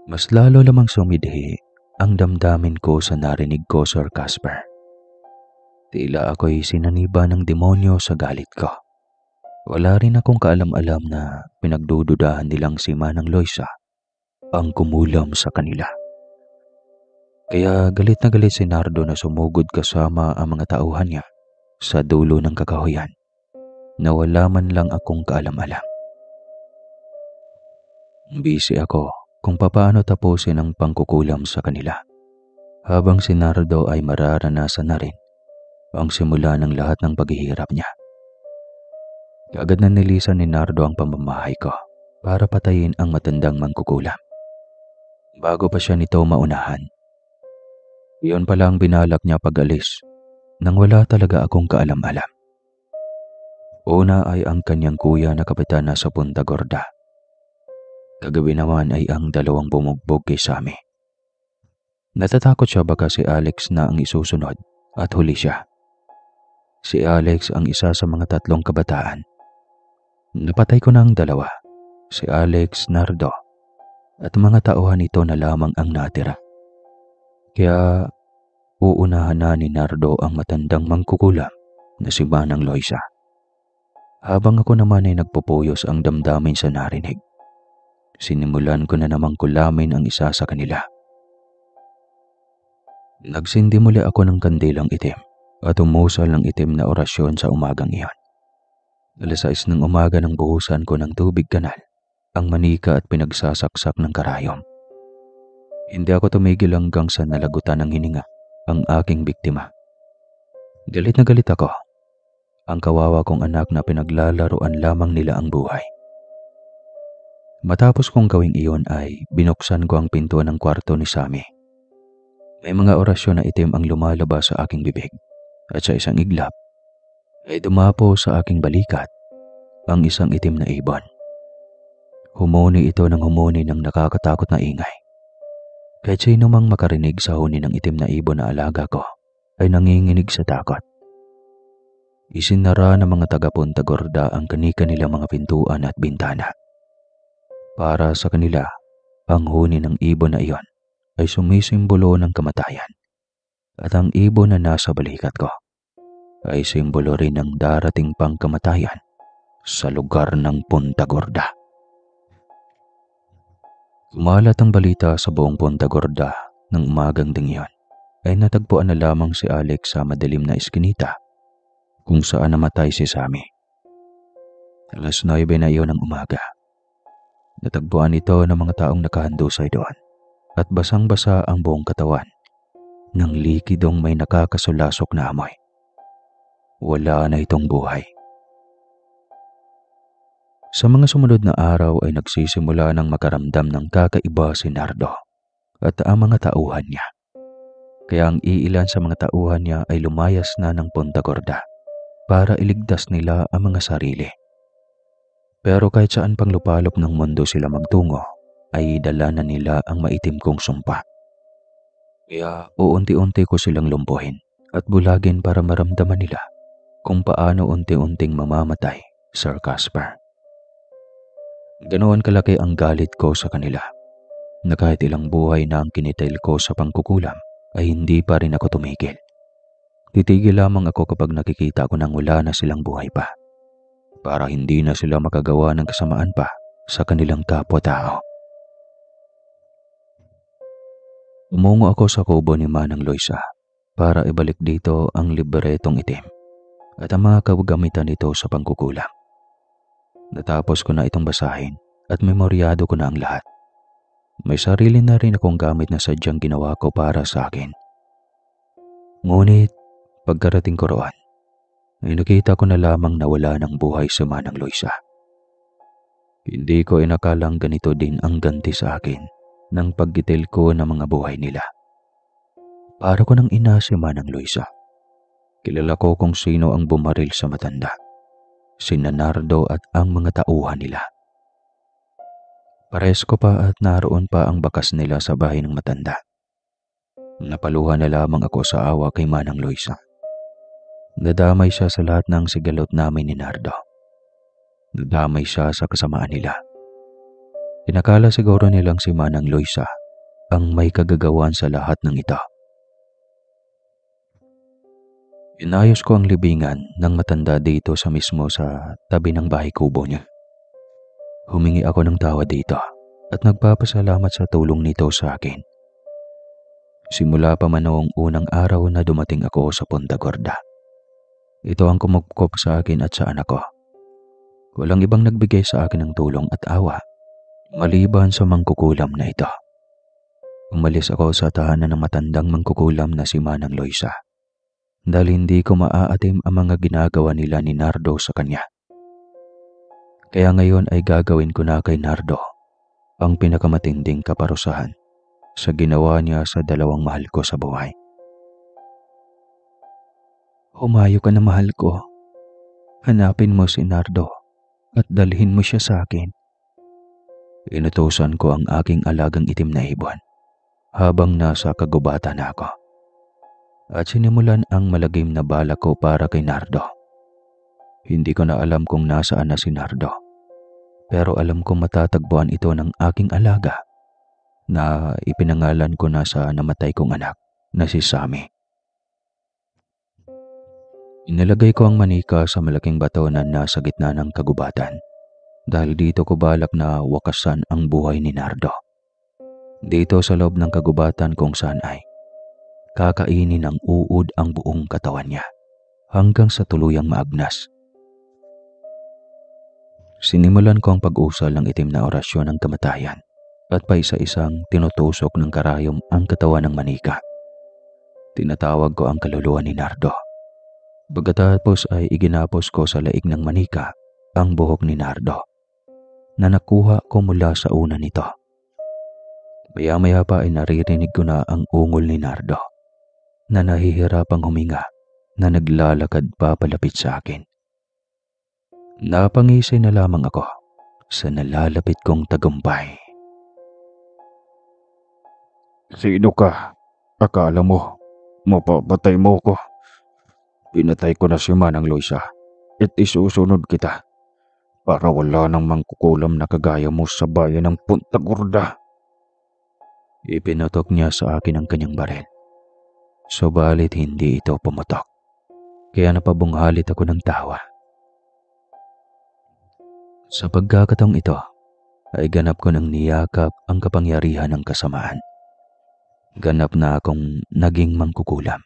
Mas lalo lamang sumidhi ang damdamin ko sa narinig ko, Sir Casper. Tila ako'y sinaniba ng demonyo sa galit ko. Wala rin akong kaalam-alam na pinagdududahan nilang si Manang Loisa ang kumulam sa kanila. Kaya galit na galit si Nardo na sumugod kasama ang mga tauhan niya sa dulo ng kakahuyan na wala man lang akong kaalam-alam. Busy ako kung papaano tapusin ang pangkukulam sa kanila habang si Nardo ay mararanasan na rin ang simula ng lahat ng paghihirap niya. Kaagad na nilisan ni Nardo ang pamamahay ko para patayin ang matandang mangkukulam. Bago pa siya nito maunahan, iyon pala ang binalak niya pag-alis nang wala talaga akong kaalam-alam. Una ay ang kanyang kuya na kapitan na sa Punta Gorda. Kagabi naman ay ang dalawang bumugbog kay Sammy. Natatakot siya baka si Alex na ang isusunod at huli siya. Si Alex ang isa sa mga 3 kabataan. Napatay ko na ang 2, si Alex, Nardo, at mga tauhan nito na lamang ang natira. Kaya uunahan na ni Nardo ang matandang mangkukulam na si Manang Loisa. Habang ako naman ay nagpupuyos ang damdamin sa narinig, sinimulan ko na namang kulamin ang isa sa kanila. Nagsindi muli ako ng kandilang itim at umusal ng itim na orasyon sa umagang iyon. 6:00 ng umaga nang buhusan ko ng tubig kanal ang manika at pinagsasaksak ng karayom. Hindi ako tumigil hanggang sa nalagutan ng hininga ang aking biktima. Galit na galit ako. Ang kawawa kong anak na pinaglalaruan lamang nila ang buhay. Matapos kong gawing iyon ay binuksan ko ang pinto ng kwarto ni Sammy. May mga orasyon na itim ang lumalabas sa aking bibig at sa isang iglap ay dumapo sa aking balikat ang isang itim na ibon. Humuni ito ng humuni ng nakakatakot na ingay. Kahit sino mang makarinig sa huni ng itim na ibon na alaga ko ay nanginginig sa takot. Isinara ng mga taga-Punta Gorda ang kani-kanilang mga pintuan at bintana. Para sa kanila, ang huni ng ibon na iyon ay sumisimbolo ng kamatayan at ang ibon na nasa balikat ko ay simbolo rin ng darating pang kamatayan sa lugar ng Punta Gorda. Kumalat ang balita sa buong Punta Gorda ng umagang ding iyon ay natagpuan na lamang si Alex sa madilim na eskinita kung saan namatay si Sammy. 9:00 na iyon ng umaga. Natagpuan ito ng mga taong nakahandusay doon at basang-basa ang buong katawan ng likidong may nakakasulasok na amoy. Wala na itong buhay. Sa mga sumunod na araw ay nagsisimula ng makaramdam ng kakaiba si Nardo at ang mga tauhan niya. Kaya ang iilan sa mga tauhan niya ay lumayas na ng Punta Gorda para iligtas nila ang mga sarili. Pero kahit saan pang lupalop ng mundo sila magtungo, ay dala na nila ang maitim kong sumpa. Kaya uunti-unti ko silang lumpuhin at bulagin para maramdaman nila kung paano unti-unting mamamatay, Sir Casper. Ganoon kalaki ang galit ko sa kanila na kahit ilang buhay na ang kinitil ko sa pangkukulam ay hindi pa rin ako tumigil. Titigil lamang ako kapag nakikita ko nang wala na silang buhay pa para hindi na sila makagawa ng kasamaan pa sa kanilang kapwa-tao. Umungo ako sa kubo ni Manang Loisa para ibalik dito ang libretong itim at ang mga kagamitan nito sa pangkukulam. Natapos ko na itong basahin at memoryado ko na ang lahat. May sarili na rin akong gamit na sadyang ginawa ko para sa akin. Ngunit pagkarating ko roon, ay nakita ko na lamang na wala ng buhay si Manang Loisa. Hindi ko inakalang ganito din ang ganti sa akin ng paggitil ko ng mga buhay nila. Para ko nang ina si Manang Loisa. Kilala ko kung sino ang bumaril sa matanda, si Nardo at ang mga tauhan nila. Pares ko pa at naroon pa ang bakas nila sa bahay ng matanda. Napaluhan na lamang ako sa awa kay Manang Loisa. Nadamay siya sa lahat ng sigalot namin ni Nardo. Nadamay siya sa kasamaan nila. Inakala siguro nilang si Manang Loisa ang may kagagawan sa lahat ng ito. Inayos ko ang libingan ng matanda dito sa mismo sa tabi ng bahay kubo niya. Humingi ako ng tawad dito at nagpapasalamat sa tulong nito sa akin. Simula pa man noong unang araw na dumating ako sa Punta Gorda. Ito ang kumukop sa akin at sa anak ko. Walang ibang nagbigay sa akin ng tulong at awa maliban sa mangkukulam na ito. Umalis ako sa tahanan ng matandang mangkukulam na si Manang Loisa dahil hindi ko maaatim ang mga ginagawa nila ni Nardo sa kanya. Kaya ngayon ay gagawin ko na kay Nardo ang pinakamatinding kaparusahan sa ginawa niya sa dalawang mahal ko sa buhay. Humayo ka na, mahal ko. Hanapin mo si Nardo at dalhin mo siya sa akin. Inutusan ko ang aking alagang itim na ibon habang nasa kagubatan ako. At sinimulan ang malagim na balak ko para kay Nardo. Hindi ko na alam kung nasaan na si Nardo, pero alam kong matatagpuan ito ng aking alaga na ipinangalan ko na sa namatay kong anak na si Sammy. Inilagay ko ang manika sa malaking bato na nasa gitna ng kagubatan dahil dito ko balak na wakasan ang buhay ni Nardo. Dito sa loob ng kagubatan kung saan ay kakainin ng uod ang buong katawan niya hanggang sa tuluyang maagnas. Sinimulan ko ang pag-usal ng itim na orasyon ng kamatayan at paisa-isang tinutusok ng karayom ang katawan ng manika. Tinatawag ko ang kaluluwa ni Nardo. Pagkatapos ay iginapos ko sa laig ng manika ang buhok ni Nardo na nakuha ko mula sa una nito. Maya-maya pa ay naririnig ko na ang ungol ni Nardo na nahihirapang huminga na naglalakad papalapit sa akin. Napangisay na lamang ako sa nalalapit kong tagumpay. Sino ka? Akala mo, mapapatay mo ko. Pinatay ko na si Manang Loisa at isusunod kita para wala nang mangkukulam na kagaya mo sa bayan ng Punta Gorda. Ipinotok niya sa akin ang kanyang baril. Subalit hindi ito pumutok, kaya napabunghalit ako ng tawa. Sa pagkakataong ito, ay ganap ko ng niyakap ang kapangyarihan ng kasamaan. Ganap na akong naging mangkukulam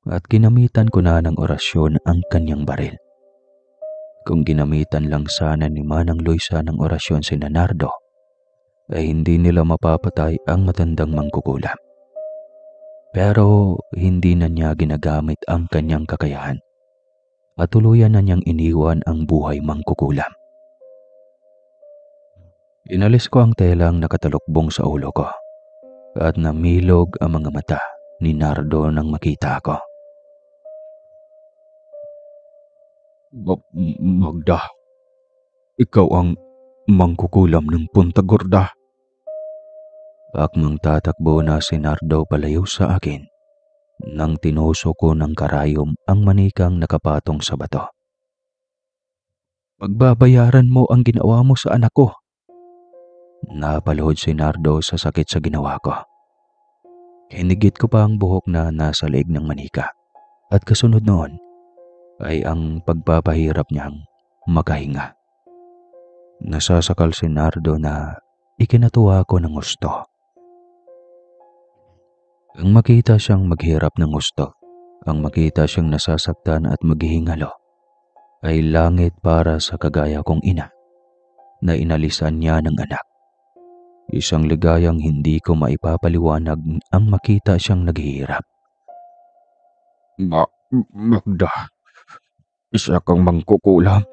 at ginamitan ko na ng orasyon ang kanyang baril. Kung ginamitan lang sana ni Manang Loisa ng orasyon si Nardo, ay hindi nila mapapatay ang matandang mangkukulam. Pero hindi na niya ginagamit ang kanyang kakayahan at tuluyan na niyang iniwan ang buhay mangkukulam. Inalis ko ang telang nakatalukbong sa ulo ko at namilog ang mga mata ni Nardo nang makita ako. Magda, ikaw ang mangkukulam ng Punta Gorda. Akmang tatakbo na si Nardo palayo sa akin nang tinusok ko ng karayom ang manikang nakapatong sa bato. Pagbabayaran mo ang ginawa mo sa anak ko. Napaluhod si Nardo sa sakit sa ginawa ko. Hinigit ko pa ang buhok na nasa leeg ng manika at kasunod noon ay ang pagpapahirap niyang makahinga. Nasasakal si Nardo na ikinatuwa ko ng gusto. Ang makita siyang maghirap ng gusto, ang makita siyang nasasaktan at maghihingalo, ay langit para sa kagaya kong ina na inalisan niya ng anak. Isang ligayang hindi ko maipapaliwanag ang makita siyang naghihirap. Magda, isa kang mangkukulam.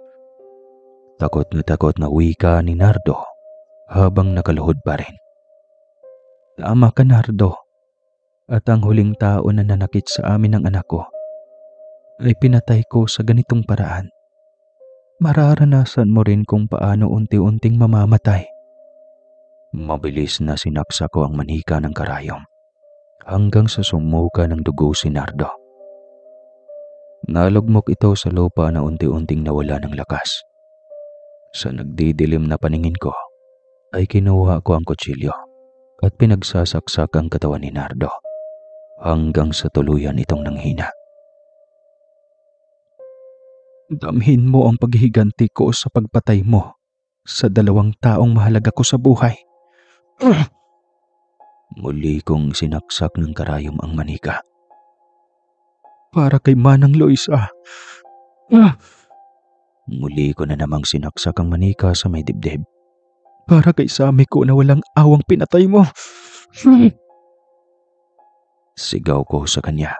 Takot na wika ni Nardo habang nakaluhod pa rin. Tama ka, Nardo. At ang huling tao na nanakit sa amin ng anak ko ay pinatay ko sa ganitong paraan. Mararanasan mo rin kung paano unti-unting mamamatay. Mabilis na sinaksa ko ang manika ng karayom hanggang sa sumuka ng dugo si Nardo. Nalugmok ito sa lupa na unti-unting nawala ng lakas. Sa nagdidilim na paningin ko ay kinuha ko ang kutsilyo at pinagsasaksak ang katawan ni Nardo hanggang sa tuluyan itong nanghina. Damhin mo ang paghihiganti ko sa pagpatay mo sa 2 taong mahalaga ko sa buhay. Muli kong sinaksak ng karayom ang manika. Para kay Manang Loisa. Muli ko na namang sinaksak ang manika sa may dibdib. Para kay Sami ko na walang awang pinatay mo. Sigaw ko sa kanya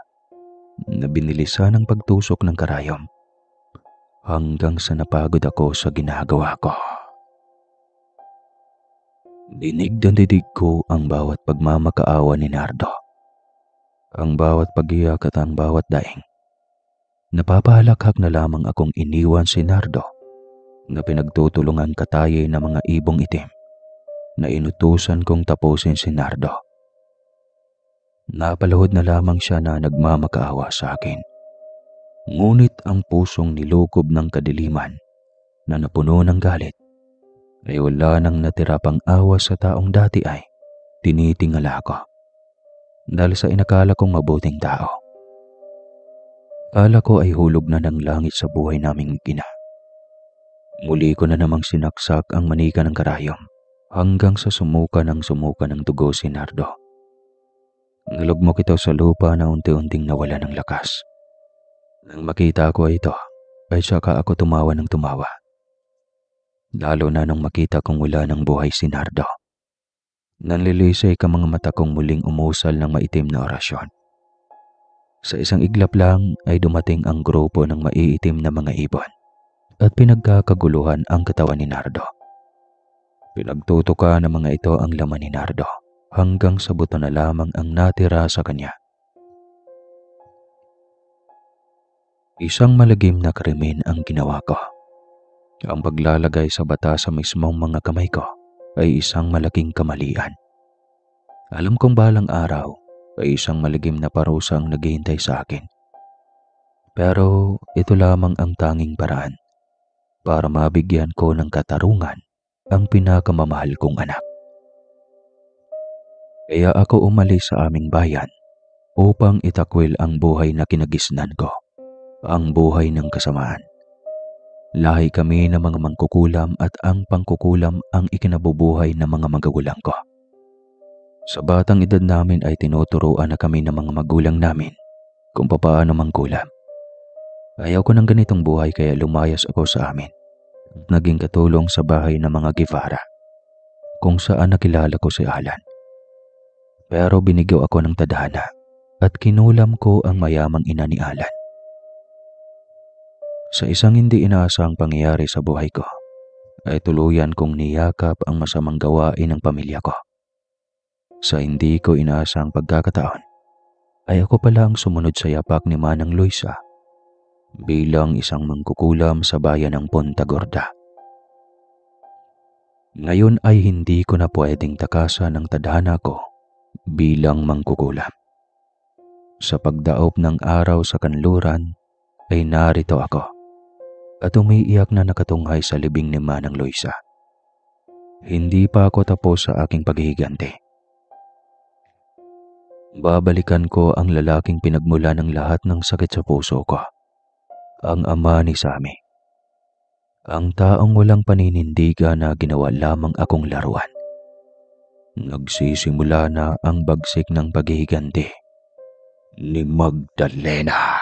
na binilisan ang pagtusok ng karayom hanggang sa napagod ako sa ginagawa ko. Dinig na dinig ko ang bawat pagmamakaawa ni Nardo, ang bawat pag-iyak at ang bawat daing. Napapahalakhak na lamang akong iniwan si Nardo na pinagtutulungan katayay ng mga ibong itim na inutusan kong tapusin si Nardo. Napaluhod na lamang siya na nagmamakaawa sa akin. Ngunit ang pusong nilukob ng kadiliman na napuno ng galit ay wala nang natira pang awa sa taong dati ay tinitingala ko dahil sa inakala kong mabuting tao. Kala ko ay hulog na ng langit sa buhay naming ina. Muli ko na namang sinaksak ang manika ng karayom hanggang sa sumuka ng dugo si Nardo. Nalugmok ito sa lupa na unti-unting nawala ng lakas. Nang makita ko ito, ay saka ako tumawa ng tumawa. Lalo na nang makita kong wala ng buhay si Nardo. Nanlilisay ka mga mata kong muling umusal ng maitim na orasyon. Sa isang iglap lang ay dumating ang grupo ng maiitim na mga ibon at pinagkakaguluhan ang katawan ni Nardo. Pinagtutuka ng mga ito ang laman ni Nardo hanggang sa buto na lamang ang natira sa kanya. Isang malagim na krimen ang ginawa ko. Ang paglalagay sa bata sa mismong mga kamay ko ay isang malaking kamalian. Alam kong balang araw ay isang malagim na parusa ang naghihintay sa akin. Pero ito lamang ang tanging paraan para mabigyan ko ng katarungan ang pinakamamahal kong anak. Kaya ako umalis sa aming bayan upang itakwil ang buhay na kinagisnan ko, ang buhay ng kasamaan. Lahi kami ng mga mangkukulam at ang pangkukulam ang ikinabubuhay ng mga magulang ko. Sa batang edad namin ay tinuturuan na kami ng mga magulang namin kung papaano mangkulam. Ayaw ko ng ganitong buhay kaya lumayas ako sa amin at naging katulong sa bahay ng mga Guevara kung saan nakilala ko si Alan. Pero binigyan ako ng tadhana at kinulam ko ang mayamang ina ni Alan. Sa isang hindi inaasahang pangyayari sa buhay ko, ay tuluyan kong niyakap ang masamang gawain ng pamilya ko. Sa hindi ko inaasahang pagkakataon, ay ako pala ang sumunod sa yapak ni Manang Luisa bilang isang mangkukulam sa bayan ng Punta Gorda. Ngayon ay hindi ko na pwedeng takasan ang tadhana ko bilang mangkukulam. Sa pagdaop ng araw sa kanluran, ay narito ako at umiiyak na nakatunghay sa libing ni Manang Luisa. Hindi pa ako tapos sa aking paghihiganti. Babalikan ko ang lalaking pinagmula ng lahat ng sakit sa puso ko, ang ama ni Sammy. Ang taong walang paninindigan na ginawa lamang akong laruan. Nagsisimula na ang bagsik ng paghihiganti ni Magdalena.